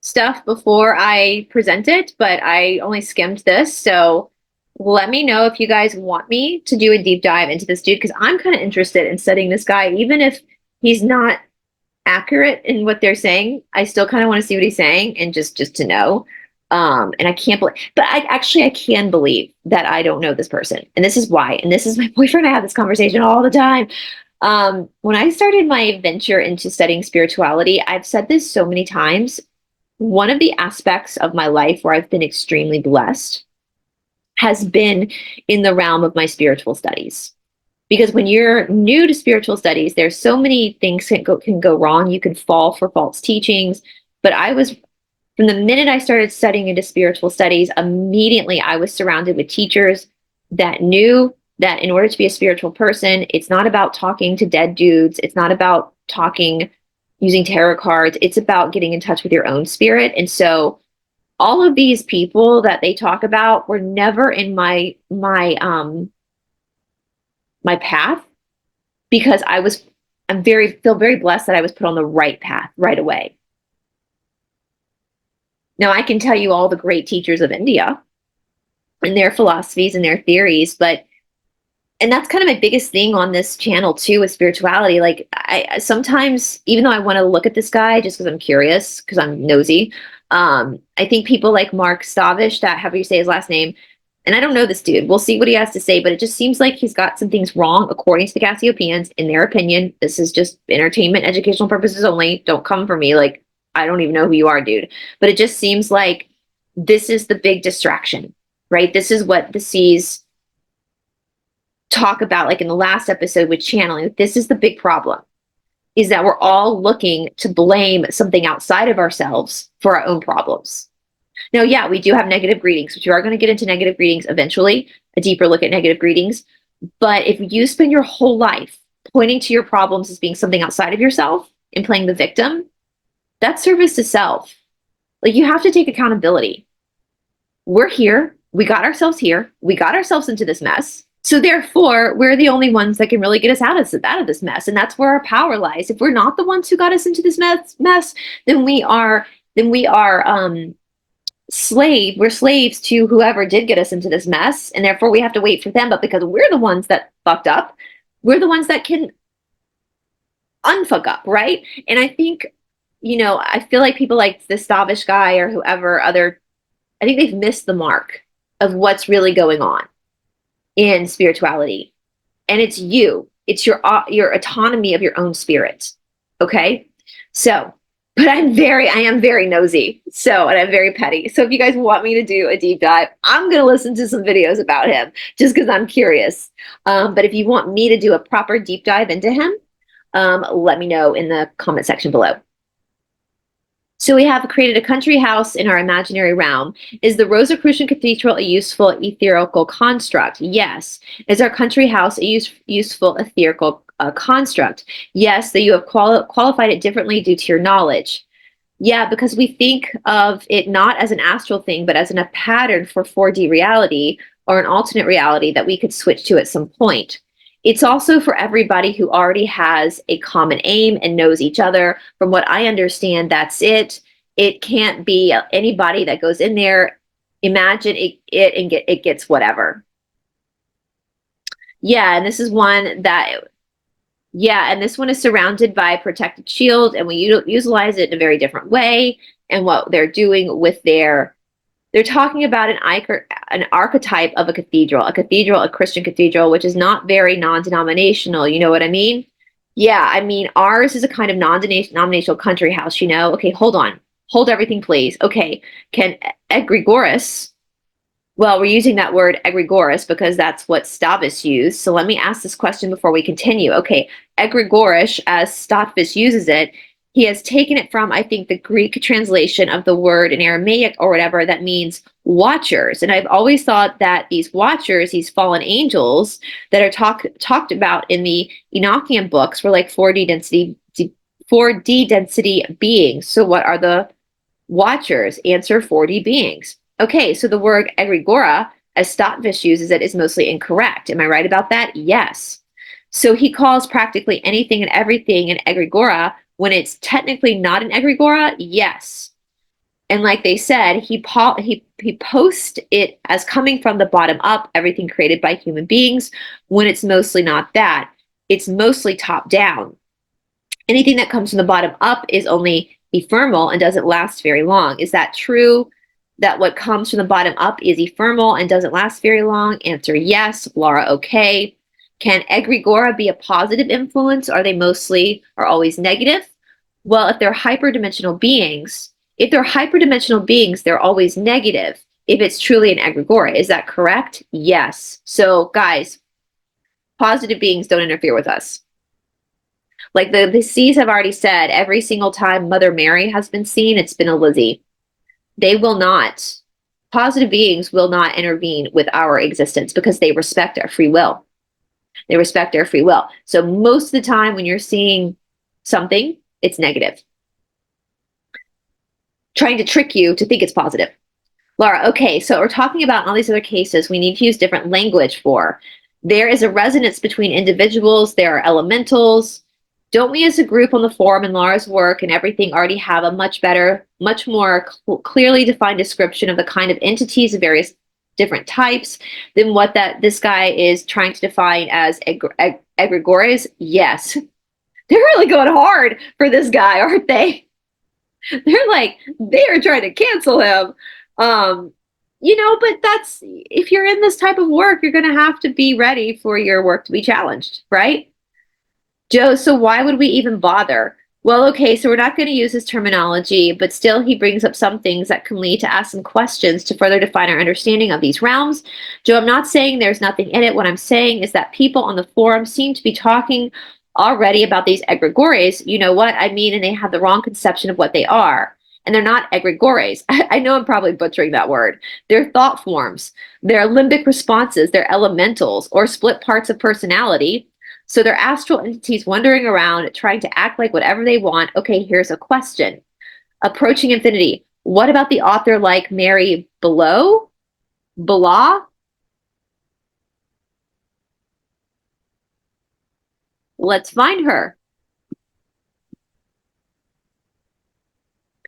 A: stuff before I present it, but I only skimmed this. So let me know if you guys want me to do a deep dive into this dude, because I'm kind of interested in studying this guy, even if he's not accurate in what they're saying. I still kind of want to see what he's saying and just to know. And I can't believe, but I can believe that I don't know this person, and this is why. And this is my boyfriend. I have this conversation all the time. When I started my venture into studying spirituality, I've said this so many times. One of the aspects of my life where I've been extremely blessed has been in the realm of my spiritual studies. Because when you're new to spiritual studies, there's so many things can go wrong. You can fall for false teachings. But from the minute I started studying into spiritual studies, immediately I was surrounded with teachers that knew that in order to be a spiritual person, it's not about talking to dead dudes. It's not about using tarot cards. It's about getting in touch with your own spirit. And so all of these people that they talk about were never in my path, because feel very blessed that I was put on the right path right away. Now I can tell you all the great teachers of India and their philosophies and their theories, and that's kind of my biggest thing on this channel too, with spirituality. Like I sometimes, even though I want to look at this guy just because I'm curious, because I'm nosy, I think people like Mark Stavish, that however you say his last name, and I don't know this dude. We'll see what he has to say, but it just seems like he's got some things wrong according to the Cassiopeans, in their opinion. This is just entertainment, educational purposes only. Don't come for me. Like, I don't even know who you are, dude. But it just seems like this is the big distraction, right? This is what the C's talk about, like in the last episode with channeling. This is the big problem, is that we're all looking to blame something outside of ourselves for our own problems. Now, yeah, we do have negative greetings, which we are going to get into negative greetings eventually, a deeper look at negative greetings. But if you spend your whole life pointing to your problems as being something outside of yourself and playing the victim, that's service to self. Like, you have to take accountability. We're here. We got ourselves here. We got ourselves into this mess. So therefore, we're the only ones that can really get us out of this mess. And that's where our power lies. If we're not the ones who got us into this mess, then we're slaves to whoever did get us into this mess, and therefore we have to wait for them. But because we're the ones that fucked up, we're the ones that can unfuck up, right? And I think, I feel like people like this Stavish guy or whoever I think they've missed the mark of what's really going on in spirituality. And it's your autonomy of your own spirit. Okay? So, but I am very nosy. So, and I'm very petty. So if you guys want me to do a deep dive, I'm going to listen to some videos about him just because I'm curious. But if you want me to do a proper deep dive into him, let me know in the comment section below. So we have created a country house in our imaginary realm. Is the Rosicrucian Cathedral a useful etherical construct? Yes. Is our country house a useful etherical construct? Yes, that you have qualified it differently due to your knowledge. Yeah, because we think of it not as an astral thing, but as a pattern for 4D reality, or an alternate reality that we could switch to at some point. It's also for everybody who already has a common aim and knows each other. From what I understand, that's it. It can't be anybody that goes in there, imagine it and it gets whatever. Yeah, and this is one that, and this one is surrounded by a protected shield, and we utilize it in a very different way. And what they're doing with they're talking about an archetype of a cathedral, a Christian cathedral, which is not very non-denominational. You know what I mean? Yeah, I mean, ours is a kind of non-denominational country house, Okay, hold on. Hold everything, please. Okay, can Egregores, well, we're using that word Egregores because that's what Stavish used. So let me ask this question before we continue. Okay, Egregores, as Stavish uses it, he has taken it from, I think, the Greek translation of the word in Aramaic or whatever that means watchers. And I've always thought that these watchers, these fallen angels that are talked about in the Enochian books, were like 4D density beings. So what are the watchers? Answer: 4D beings. Okay, so the word egregora, as Stavish uses it, is mostly incorrect. Am I right about that? Yes. So he calls practically anything and everything an egregora when it's technically not an egregora? Yes. And like they said, he posts it as coming from the bottom up, everything created by human beings, when it's mostly not that. It's mostly top down. Anything that comes from the bottom up is only ephemeral and doesn't last very long. Is that true? That what comes from the bottom up is ephemeral and doesn't last very long? Answer yes. Laura, okay. Can egregora be a positive influence? Are they mostly or always negative? Well, if they're hyperdimensional beings, they're always negative if it's truly an egregore. Is that correct? Yes. So guys, positive beings don't interfere with us. Like the C's have already said, every single time Mother Mary has been seen, it's been a Lizzie. They will not, positive beings will not intervene with our existence because they respect our free will. They respect our free will. So most of the time when you're seeing something, it's negative. Trying to trick you to think it's positive. Laura, okay, so we're talking about all these other cases we need to use different language for. There is a resonance between individuals. There are elementals. Don't we as a group on the forum and Laura's work and everything already have a much better, much more clearly defined description of the kind of entities of various different types than what this guy is trying to define as egregores? Yes. They're really going hard for this guy, aren't they? They are trying to cancel him. But that's, if you're in this type of work, you're going to have to be ready for your work to be challenged, right? Joe, so why would we even bother? Well, okay, so we're not going to use his terminology, but still he brings up some things that can lead to ask some questions to further define our understanding of these realms. Joe, I'm not saying there's nothing in it. What I'm saying is that people on the forum seem to be talking already about these egregores. You know what I mean? And they have the wrong conception of what they are. And they're not egregores. I know I'm probably butchering that word. They're thought forms. They're limbic responses. They're elementals or split parts of personality. So they're astral entities wandering around, trying to act like whatever they want. Okay, here's a question. Approaching infinity. What about the author like Mary Below? Blah? Let's find her.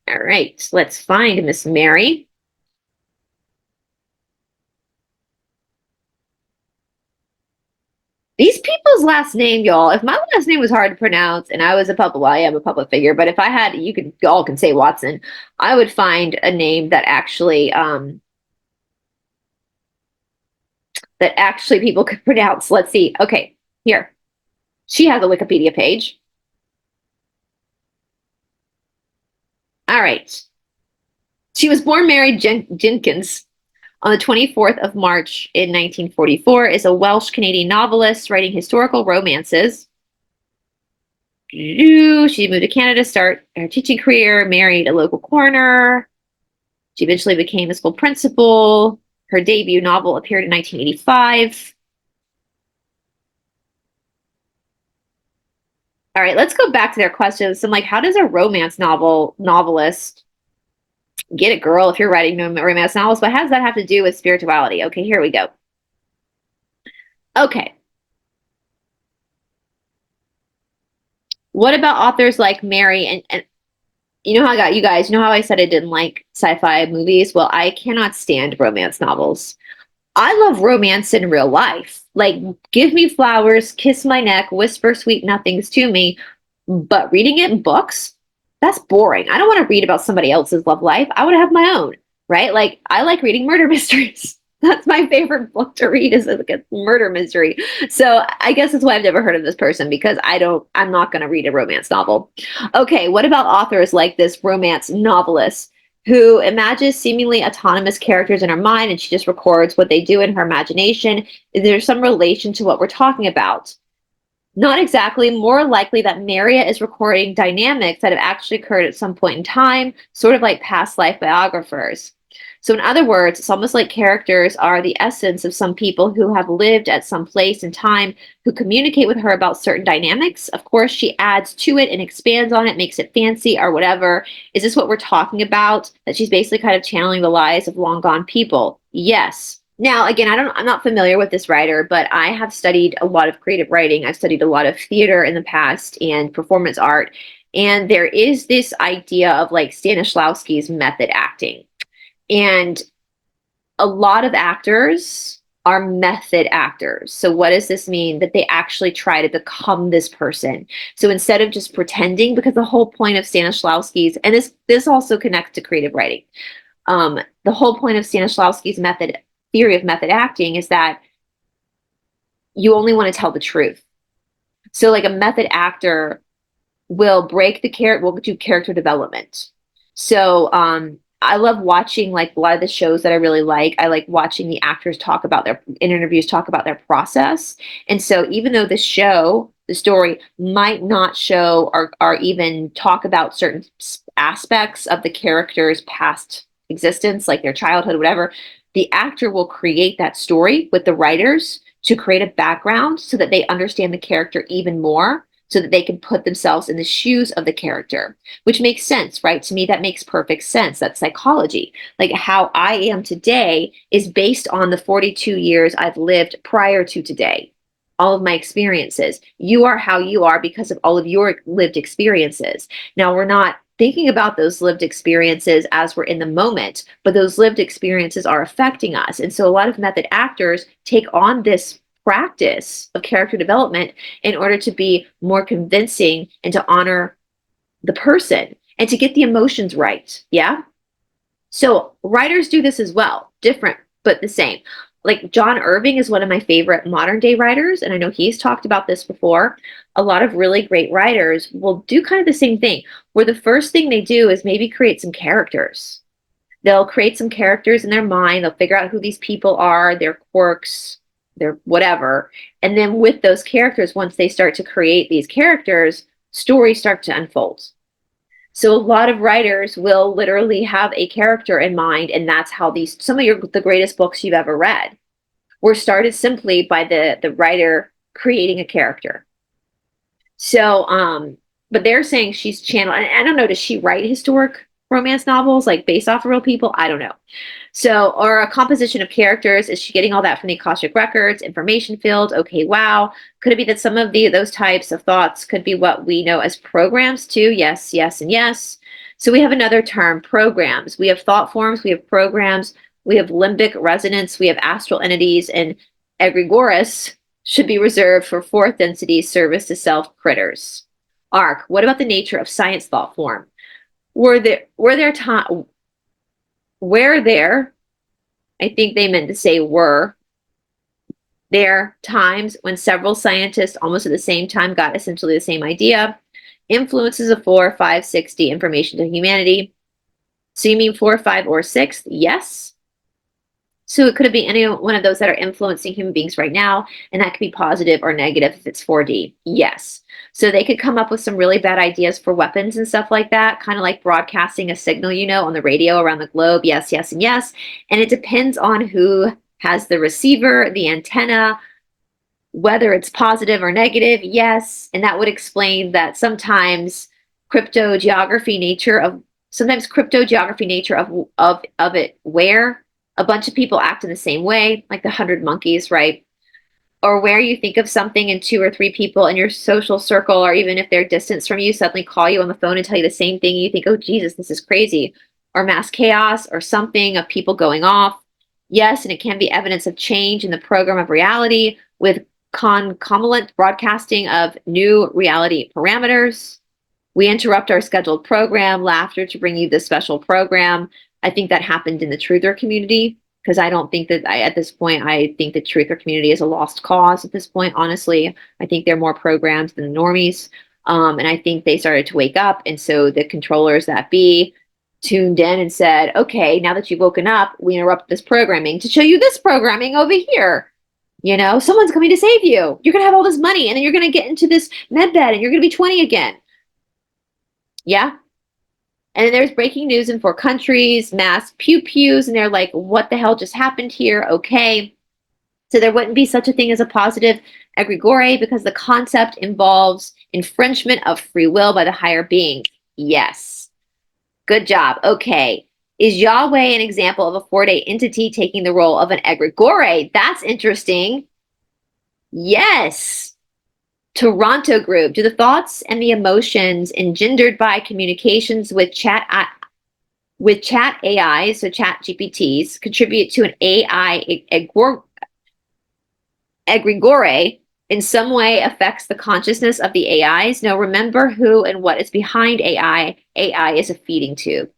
A: All right, let's find Miss Mary. These people's last name, y'all, if my last name was hard to pronounce and I was a public, well, I am a public figure, but if I had, y'all can say Watson, I would find a name that actually people could pronounce. Let's see. Okay, here. She has a Wikipedia page. All right. She was born Mary Jenkins on the 24th of March in 1944, is a Welsh-Canadian novelist writing historical romances. She moved to Canada to start her teaching career, married a local coroner. She eventually became a school principal. Her debut novel appeared in 1985. All right, let's go back to their questions. I'm like, how does a romance novelist get it, girl, if you're writing romance novels, but how does that have to do with spirituality? Okay, here we go. Okay. What about authors like Mary? And you know how I got you guys, you know how I said I didn't like sci-fi movies? Well, I cannot stand romance novels. I love romance in real life. Like, give me flowers, kiss my neck, whisper sweet nothings to me. But reading it in books, that's boring. I don't want to read about somebody else's love life. I want to have my own, right? Like, I like reading murder mysteries. That's my favorite book to read, is like a murder mystery. So I guess that's why I've never heard of this person, because I'm not going to read a romance novel. Okay, what about authors like this romance novelist who imagines seemingly autonomous characters in her mind and she just records what they do in her imagination? Is there some relation to what we're talking about? Not exactly. More likely that Maria is recording dynamics that have actually occurred at some point in time, sort of like past life biographers. So in other words, it's almost like characters are the essence of some people who have lived at some place and time, who communicate with her about certain dynamics. Of course, she adds to it and expands on it, makes it fancy or whatever. Is this what we're talking about? That she's basically kind of channeling the lives of long gone people? Yes. Now, again, I'm not familiar with this writer, but I have studied a lot of creative writing. I've studied a lot of theater in the past and performance art. And there is this idea of like Stanislavski's method acting. And a lot of actors are method actors. So what does this mean? That they actually try to become this person. So instead of just pretending, because the whole point of Stanislavski's, and this also connects to creative writing, the whole point of Stanislavski's method theory of method acting is that you only want to tell the truth. So like a method actor will break the character, will do character development. So I love watching like a lot of the shows that I really like. I like watching the actors talk about their in interviews, talk about their process. And so even though the show, the story might not show or even talk about certain aspects of the character's past existence, like their childhood, whatever, the actor will create that story with the writers to create a background so that they understand the character even more, so that they can put themselves in the shoes of the character, which makes sense, right? To me, that makes perfect sense. That's psychology. Like how I am today is based on the 42 years I've lived prior to today, all of my experiences. You are how you are because of all of your lived experiences. Now, we're not thinking about those lived experiences as we're in the moment, but those lived experiences are affecting us. And so a lot of method actors take on this practice of character development in order to be more convincing and to honor the person and to get the emotions right. Yeah. So writers do this as well, different, but the same. Like John Irving is one of my favorite modern day writers. And I know he's talked about this before. A lot of really great writers will do kind of the same thing, where the first thing they do is maybe create some characters. They'll create some characters in their mind. They'll figure out who these people are, their quirks, their whatever. And then with those characters, once they start to create these characters, stories start to unfold. So a lot of writers will literally have a character in mind, and that's how some of the greatest books you've ever read were started simply by the writer creating a character. So but they're saying she's channeled, and I don't know, does she write historic romance novels like based off of real people? I don't know. So, or a composition of characters, is she getting all that from the Akashic records, information field? Okay, wow. Could it be that some of those types of thoughts could be what we know as programs too? Yes, yes, and yes. So we have another term, programs. We have thought forms, we have programs, we have limbic resonance, we have astral entities, and Egregores should be reserved for fourth density service to self critters. Arc, what about the nature of science thought form? Were there time where there, I think they meant to say were there times when several scientists almost at the same time got essentially the same idea. Influences of 4, 5, 6D information to humanity. So you mean 4, 5, or 6? Yes. So it could be any one of those that are influencing human beings right now, and that could be positive or negative if it's 4D. Yes. So they could come up with some really bad ideas for weapons and stuff like that, kind of like broadcasting a signal, on the radio around the globe. Yes, yes, and yes. And it depends on who has the receiver, the antenna, whether it's positive or negative. Yes. And that would explain that sometimes cryptogeography nature of it, where a bunch of people act in the same way, like the 100 monkeys, right? Or where you think of something and 2 or 3 people in your social circle, or even if they're distance from you, suddenly call you on the phone and tell you the same thing. And you think, oh, Jesus, this is crazy. Or mass chaos or something of people going off. Yes, and it can be evidence of change in the program of reality with concomitant broadcasting of new reality parameters. We interrupt our scheduled program, laughter, to bring you this special program. I think that happened in the truther community, because I don't think that at this point, I think the truther community is a lost cause at this point, honestly. I think they're more programmed than the normies. And I think they started to wake up. And so the controllers that be tuned in and said, okay, now that you've woken up, we interrupt this programming to show you this programming over here. Someone's coming to save you. You're going to have all this money, and then you're going to get into this med bed, and you're going to be 20 again. Yeah. And then there's breaking news in 4 countries, mass pew-pews, and they're like, what the hell just happened here? Okay. So there wouldn't be such a thing as a positive egregore because the concept involves infringement of free will by the higher being. Yes. Good job. Okay. Is Yahweh an example of a 4-day entity taking the role of an egregore? That's interesting. Yes. Toronto group. Do the thoughts and the emotions engendered by communications with chat AI, so chat GPTs, contribute to an AI egregore in some way affects the consciousness of the AIs? Now remember who and what is behind AI. AI is a feeding tube.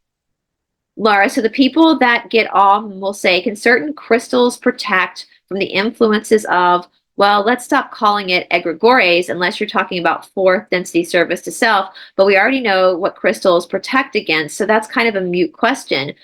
A: Laura, so the people that get will say, can certain crystals protect from the influences of, well, let's stop calling it egregores unless you're talking about fourth density service to self, but we already know what crystals protect against, so that's kind of a mute question.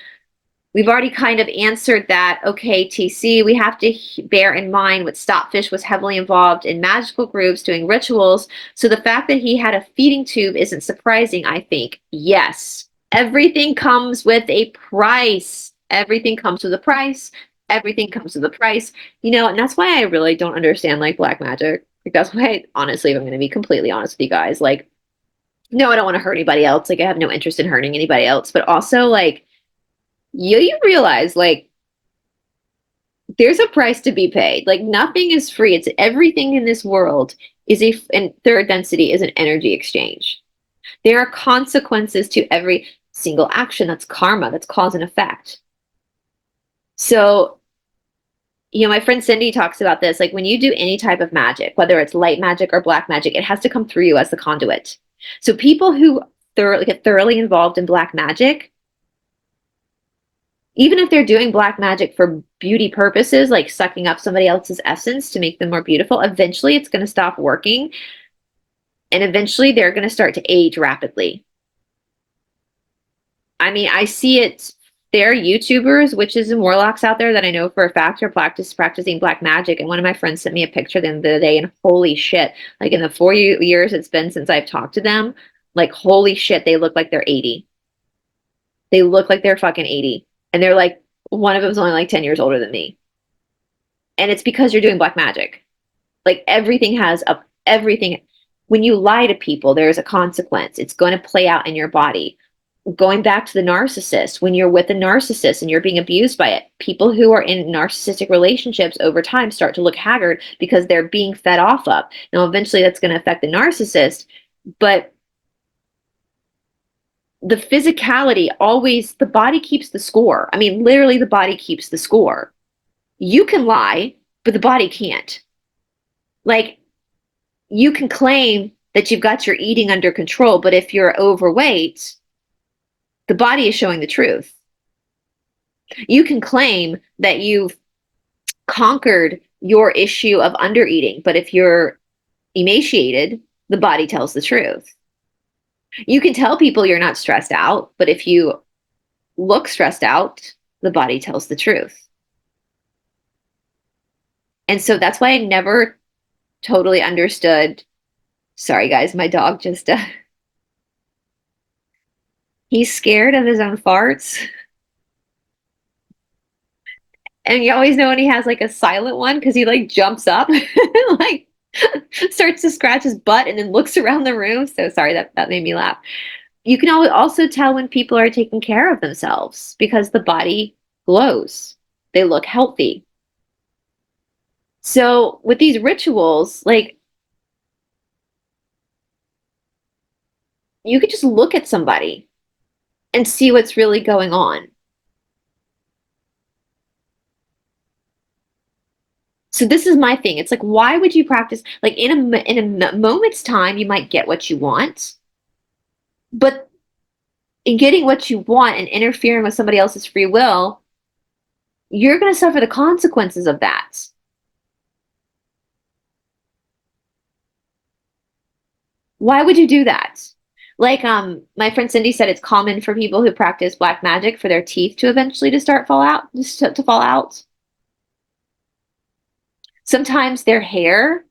A: We've already kind of answered that. Okay, TC, we have to bear in mind what Stavish was heavily involved in magical groups doing rituals, so the fact that he had a feeding tube isn't surprising, I think. Yes. Everything comes with a price. Everything comes with a price. Everything comes with a price. And that's why I really don't understand like black magic. Like that's why, honestly, if I'm going to be completely honest with you guys, like, no, I don't want to hurt anybody else. Like I have no interest in hurting anybody else. But also, like, you realize, like, there's a price to be paid. Like nothing is free. It's everything in this world and third density is an energy exchange. There are consequences to every single action. That's karma. That's cause and effect. So, my friend Cindy talks about this. Like when you do any type of magic, whether it's light magic or black magic, it has to come through you as the conduit. So people who get thoroughly involved in black magic, even if they're doing black magic for beauty purposes, like sucking up somebody else's essence to make them more beautiful, eventually it's going to stop working. And eventually they're going to start to age rapidly. I mean, I see it. There are YouTubers, witches and warlocks out there that I know for a fact are practicing black magic. And one of my friends sent me a picture the other day, and holy shit, like in the 4 years it's been since I've talked to them, like holy shit, they look like they're 80. They look like they're fucking 80. And they're like, one of them's only like 10 years older than me. And it's because you're doing black magic. Like everything. When you lie to people, there's a consequence. It's going to play out in your body. Going back to the narcissist, when you're with a narcissist and you're being abused by it, people who are in narcissistic relationships over time start to look haggard because they're being fed off of. Now, eventually that's going to affect the narcissist, but the physicality always, the body keeps the score. I mean, literally the body keeps the score. You can lie, but the body can't. Like, you can claim that you've got your eating under control, but if you're overweight, the body is showing the truth. You can claim that you've conquered your issue of undereating, but if you're emaciated, the body tells the truth. You can tell people you're not stressed out, but if you look stressed out, the body tells the truth. And so that's why I never totally understood. Sorry, guys, my dog just he's scared of his own farts. And you always know when he has like a silent one because he like jumps up, like starts to scratch his butt and then looks around the room. So sorry, that made me laugh. You can also tell when people are taking care of themselves because the body glows. They look healthy. So with these rituals, like, you could just look at somebody and see what's really going on. So this is my thing. It's like, why would you practice? Like in a moment's time, you might get what you want, but in getting what you want and interfering with somebody else's free will, you're going to suffer the consequences of that. Why would you do that? Like my friend Cindy said, it's common for people who practice black magic for their teeth to eventually fall out. Sometimes their hair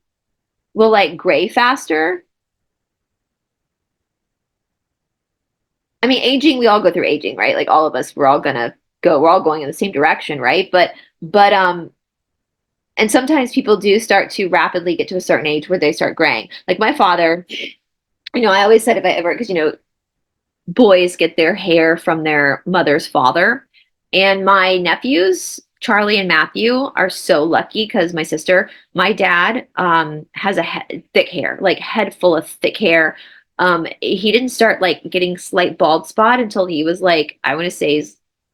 A: will like gray faster. I mean, aging, we all go through aging, right? Like all of us, we're all going in the same direction, right? But and sometimes people do start to rapidly get to a certain age where they start graying. Like my father, I always said if I ever, because, boys get their hair from their mother's father. And my nephews Charlie and Matthew are so lucky because my dad has thick hair, like head full of thick hair. He didn't start like getting slight bald spot until he was like, I want to say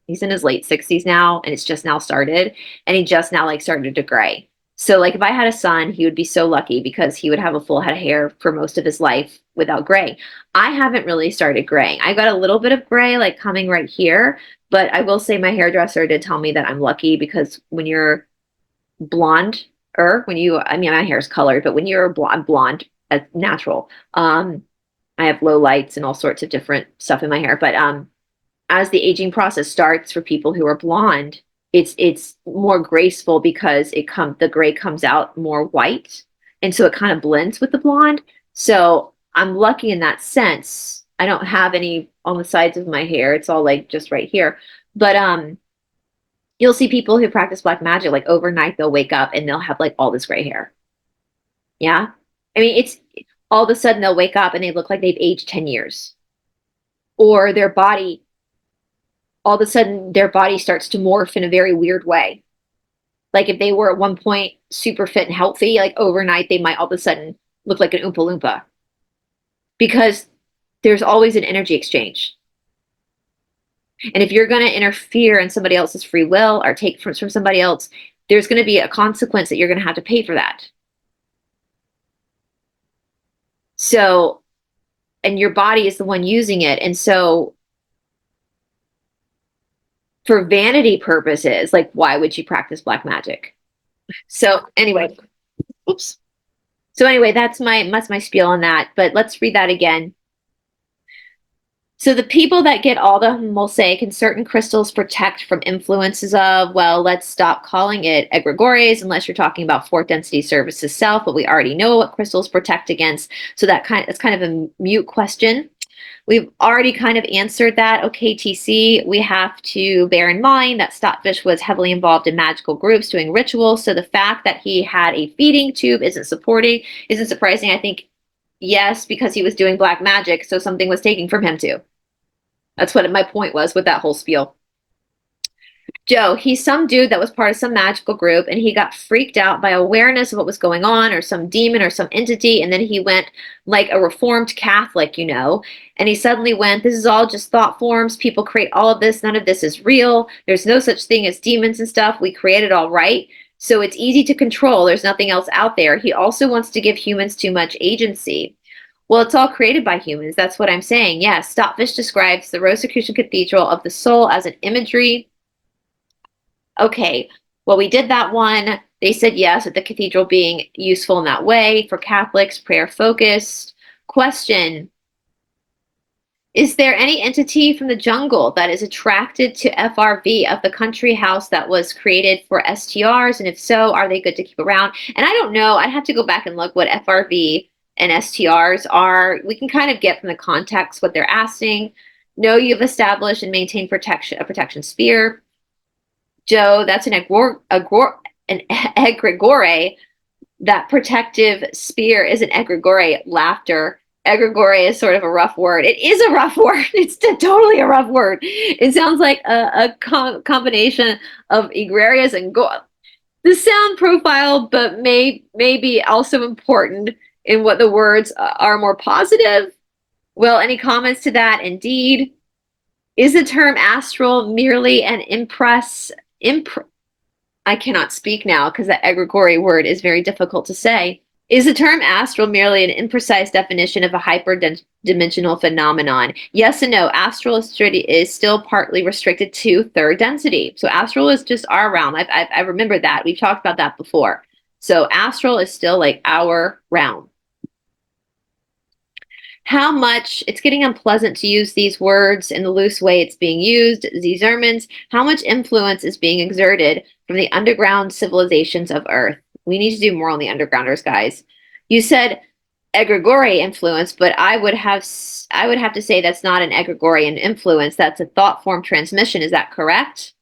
A: he's in his late 60s now, and it's just now started, and he just now like started to gray. So like if I had a son, he would be so lucky because he would have a full head of hair for most of his life without gray. I haven't really started graying. I got a little bit of gray like coming right here, but I will say my hairdresser did tell me that I'm lucky because when you're blonde, or I mean, my hair is colored, but when you're blonde, natural, I have low lights and all sorts of different stuff in my hair. But as the aging process starts for people who are blonde, it's more graceful because the gray comes out more white, and so it kind of blends with the blonde. So I'm lucky in that sense. I don't have any on the sides of my hair. It's all like just right here. But you'll see people who practice black magic, like overnight they'll wake up and they'll have like all this gray hair. Yeah. I mean, it's all of a sudden they'll wake up and they look like they've aged 10 years. Or all of a sudden their body starts to morph in a very weird way. Like if they were at one point super fit and healthy, like overnight they might all of a sudden look like an Oompa Loompa. Because there's always an energy exchange. And if you're going to interfere in somebody else's free will or take from somebody else, there's going to be a consequence that you're going to have to pay for that. So, and your body is the one using it. And so for vanity purposes, like why would you practice black magic? So anyway, oops. So anyway, that's my spiel on that. But let's read that again. So the people that get all the mosaic and certain crystals protect from influences of, well, let's stop calling it egregores unless you're talking about fourth density services self, but we already know what crystals protect against. So it's kind of a mute question. We've already kind of answered that. Okay, TC, we have to bear in mind that Stavish was heavily involved in magical groups doing rituals. So the fact that he had a feeding tube isn't surprising. I think, yes, because he was doing black magic, so something was taken from him too. That's what my point was with that whole spiel. Joe, he's some dude that was part of some magical group, and he got freaked out by awareness of what was going on, or some demon or some entity, and then he went like a reformed Catholic, and he suddenly went, this is all just thought forms. People create all of this. None of this is real. There's no such thing as demons and stuff. We created all right. So it's easy to control. There's nothing else out there. He also wants to give humans too much agency. Well, it's all created by humans. That's what I'm saying. Yes, Stavish describes the Rosicrucian Cathedral of the soul as an imagery. Okay, well, we did that one. They said yes, with the cathedral being useful in that way for Catholics, prayer focused. Question: is there any entity from the jungle that is attracted to FRV of the country house that was created for STRs? And if so, are they good to keep around? And I don't know. I'd have to go back and look what FRV and STRs are. We can kind of get from the context what they're asking. No, you've established and maintained a protection sphere. Joe, that's an egregore. That protective sphere is an egregore. Laughter. Egregore is sort of a rough word. It is a rough word. It's totally a rough word. It sounds like a combination of egregious and go. The sound profile, but may be also important in what the words are more positive. Well, any comments to that? Indeed. Is the term astral merely an I cannot speak now because that egregore word is very difficult to say. Is the term astral merely an imprecise definition of a hyperdimensional phenomenon? Yes and no. Astral is still partly restricted to third density. So astral is just our realm. I remember that. We've talked about that before. So astral is still like our realm. How much, it's getting unpleasant to use these words in the loose way it's being used, Z Zermans, how much influence is being exerted from the underground civilizations of Earth? We need to do more on the undergrounders, guys. You said egregore influence, but I would have to say that's not an egregorian influence. That's a thought form transmission. Is that correct?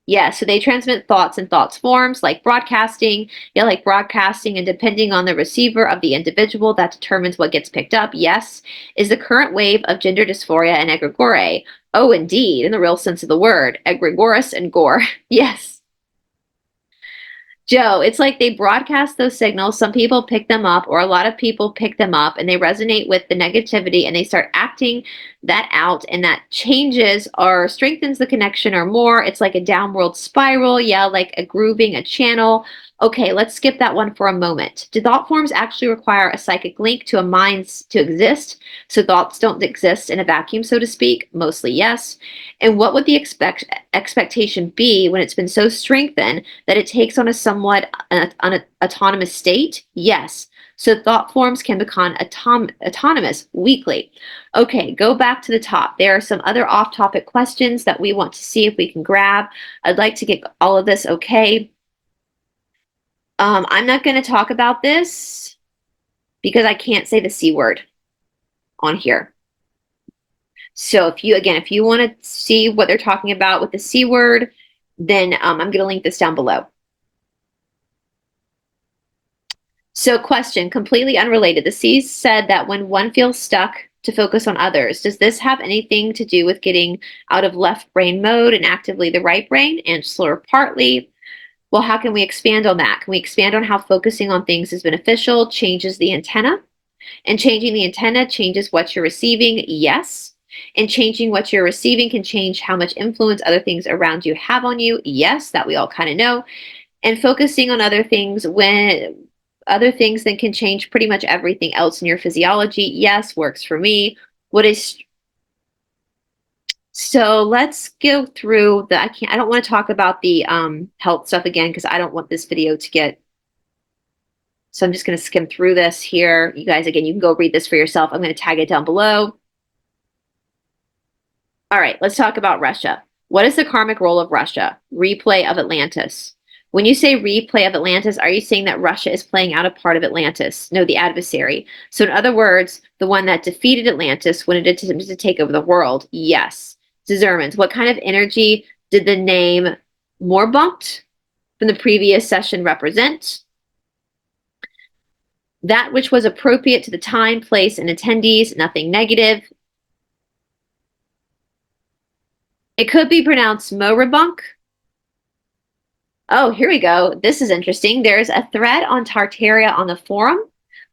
A: Yeah, so they transmit thoughts in thoughts forms, like broadcasting. Yeah, like broadcasting, and depending on the receiver of the individual, that determines what gets picked up. Yes. Is the current wave of gender dysphoria an egregore? Oh, indeed, in the real sense of the word. Egregoris and gore. Yes. Joe, it's like they broadcast those signals. Some people pick them up, or a lot of people pick them up, and they resonate with the negativity and they start acting that out, and that changes or strengthens the connection or more. It's like a downward spiral. Yeah, like a grooving, a channel. Okay, let's skip that one for a moment. Do thought forms actually require a psychic link to a mind to exist? So thoughts don't exist in a vacuum, so to speak? Mostly yes. And what would the expectation be when it's been so strengthened that it takes on a somewhat autonomous state? Yes. So thought forms can become autonomous weakly. Okay, go back to the top. There are some other off-topic questions that we want to see if we can grab. I'd like to get all of this okay. I'm not going to talk about this because I can't say the C word on here. So if you want to see what they're talking about with the C word, then I'm going to link this down below. So question, completely unrelated. The C said that when one feels stuck to focus on others, does this have anything to do with getting out of left brain mode and actively the right brain? Answer, partly. Well, how can we expand on that? Can we expand on how focusing on things is beneficial, changes the antenna? And changing the antenna changes what you're receiving? Yes. And changing what you're receiving can change how much influence other things around you have on you? Yes, that we all kind of know. And focusing on other things then can change pretty much everything else in your physiology? Yes, works for me. So let's go through I don't want to talk about the health stuff again because I don't want this video to get, so I'm just going to skim through this here. You guys, again, you can go read this for yourself. I'm going to tag it down below. All right, let's talk about Russia. What is the karmic role of Russia? Replay of Atlantis. When you say replay of Atlantis, are you saying that Russia is playing out a part of Atlantis? No, the adversary. So in other words, the one that defeated Atlantis when it attempted to take over the world? Yes. Discernment. What kind of energy did the name more bumped from the previous session represent? That which was appropriate to the time, place, and attendees, nothing negative. It could be pronounced Moribunk. Oh, here we go. This is interesting. There's a thread on Tartaria on the forum.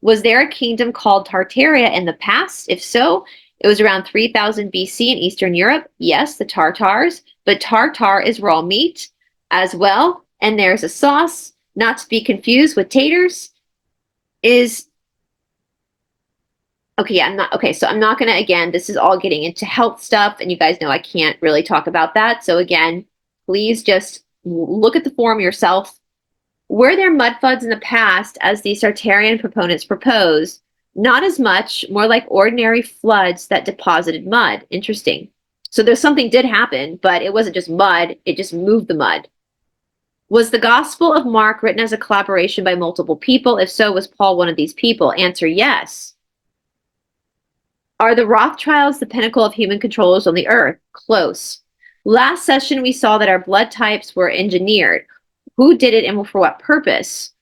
A: Was there a kingdom called Tartaria in the past? If so, it was around 3000 BC in Eastern Europe. Yes, the Tartars, but tartar is raw meat as well. And there's a sauce, not to be confused with taters, is... Okay, yeah, so I'm not going to, again, this is all getting into health stuff, and you guys know I can't really talk about that. So again, please just look at the forum yourself. Were there mudfloods in the past, as the Sartarian proponents propose? Not as much, more like ordinary floods that deposited mud. Interesting. So there's something did happen, but it wasn't just mud, it just moved the mud. Was the Gospel of Mark written as a collaboration by multiple people? If so, was Paul one of these people? Answer, yes. Are the Rothschilds the pinnacle of human controllers on the earth? Close. Last session, we saw that our blood types were engineered. Who did it and for what purpose?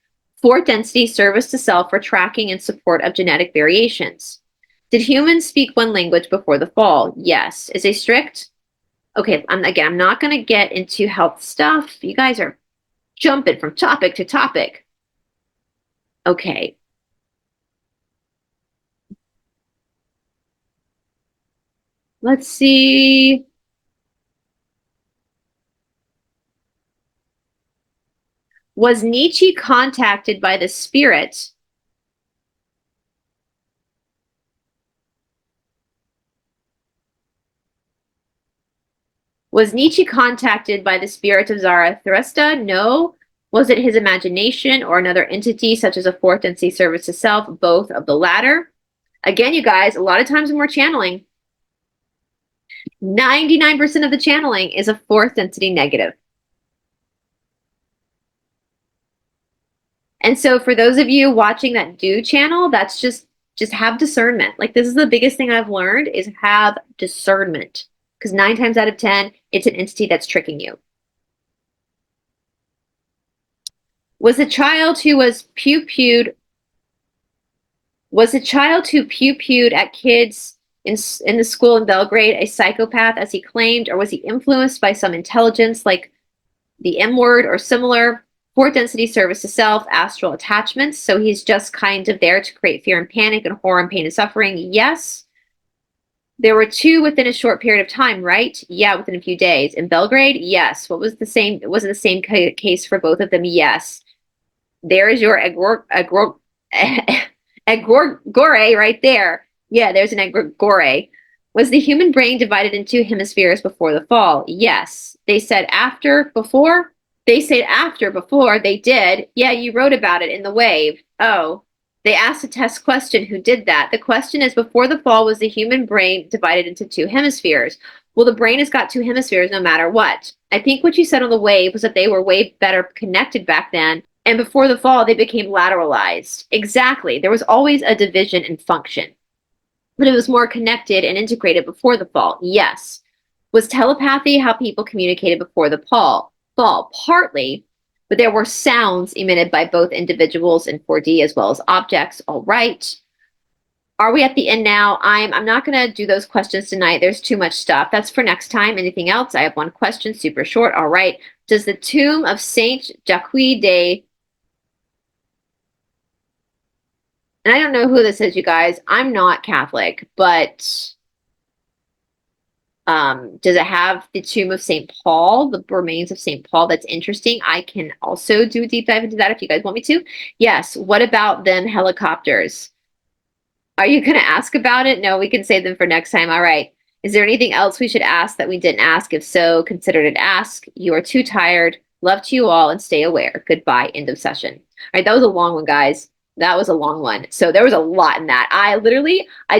A: Fourth density, service to self for tracking and support of genetic variations. Did humans speak one language before the fall? Yes. Is a strict? Okay, I'm not going to get into health stuff. You guys are jumping from topic to topic. Okay. Let's see. Was Nietzsche contacted by the spirit? Was Nietzsche contacted by the spirit of Zarathustra? No. Was it his imagination or another entity such as a fourth density service to self? Both of the latter. Again, you guys, a lot of times when we're channeling, 99% of the channeling is a fourth density negative. And so for those of you watching that do channel, that's just have discernment. Like, this is the biggest thing I've learned, is have discernment. Because 9 times out of 10, it's an entity that's tricking you. Was the child who was pew-pewed at kids in the school in Belgrade a psychopath, as he claimed, or was he influenced by some intelligence like the M word or similar? Fourth density, service to self, astral attachments. So he's just kind of there to create fear and panic and horror and pain and suffering. Yes. There were 2 within a short period of time, right? Yeah, within a few days. In Belgrade, yes. What was the same? Was it the same case for both of them? Yes. There is your Egregore right there. Yeah, there's an Egregore. Was the human brain divided into hemispheres before the fall? Yes. They said after, before? They said after, before. They did. Yeah, you wrote about it in the wave. Oh. They asked a test question, who did that? The question is, before the fall, was the human brain divided into 2 hemispheres? Well, the brain has got 2 hemispheres no matter what. I think what you said on the wave was that they were way better connected back then. And before the fall, they became lateralized. Exactly. There was always a division in function. But it was more connected and integrated before the fall. Yes. Was telepathy how people communicated before the fall? Partly. But there were sounds emitted by both individuals in 4D as well as objects. All right. Are we at the end now? I'm not going to do those questions tonight. There's too much stuff. That's for next time. Anything else? I have one question, super short. All right. Does the tomb of Saint Jacques de... And I don't know who this is, you guys. I'm not Catholic, but... does it have the tomb of St. Paul, the remains of St. Paul? That's interesting. I can also do a deep dive into that if you guys want me to. Yes. What about them helicopters? Are you going to ask about it? No, we can save them for next time. All right. Is there anything else we should ask that we didn't ask? If so, consider it ask. You are too tired. Love to you all and stay aware. Goodbye. End of session. All right. That was a long one, guys. That was a long one. So there was a lot in that. I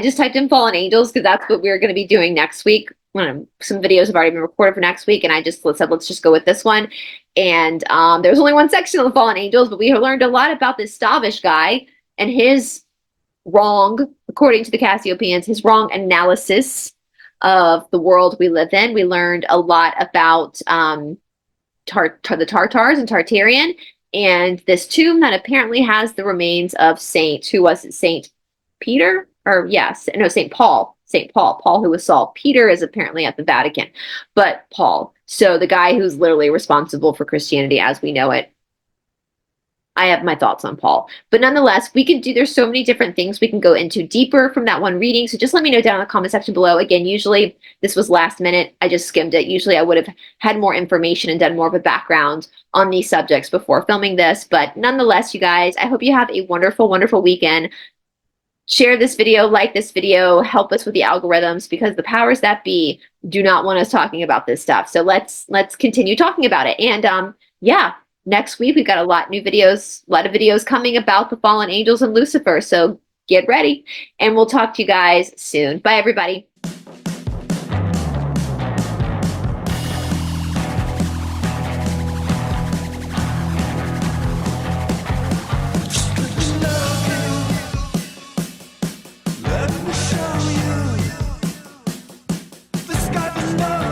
A: just typed in fallen angels because that's what we're going to be doing next week. Some videos have already been recorded for next week, and I just said, let's just go with this one. And there was only one section on the fallen angels, but we learned a lot about this Stavish guy and his wrong, according to the Cassiopeans, his wrong analysis of the world we live in. We learned a lot about the Tartars and Tartarian, and this tomb that apparently has the remains of Saint, who was it, Saint Peter? Or yes, no, Saint Paul. St. Paul. Paul, who was Saul. Peter is apparently at the Vatican, but Paul. So the guy who's literally responsible for Christianity as we know it. I have my thoughts on Paul. But nonetheless, there's so many different things we can go into deeper from that one reading. So just let me know down in the comment section below. Again, usually this was last minute. I just skimmed it. Usually I would have had more information and done more of a background on these subjects before filming this. But nonetheless, you guys, I hope you have a wonderful, wonderful weekend. Share this video, like this video, help us with the algorithms, because the powers that be do not want us talking about this stuff. So let's continue talking about it. And yeah, next week we've got a lot of videos coming about the fallen angels and Lucifer. So get ready, and we'll talk to you guys soon. Bye, everybody.
C: Let me show you the sky below.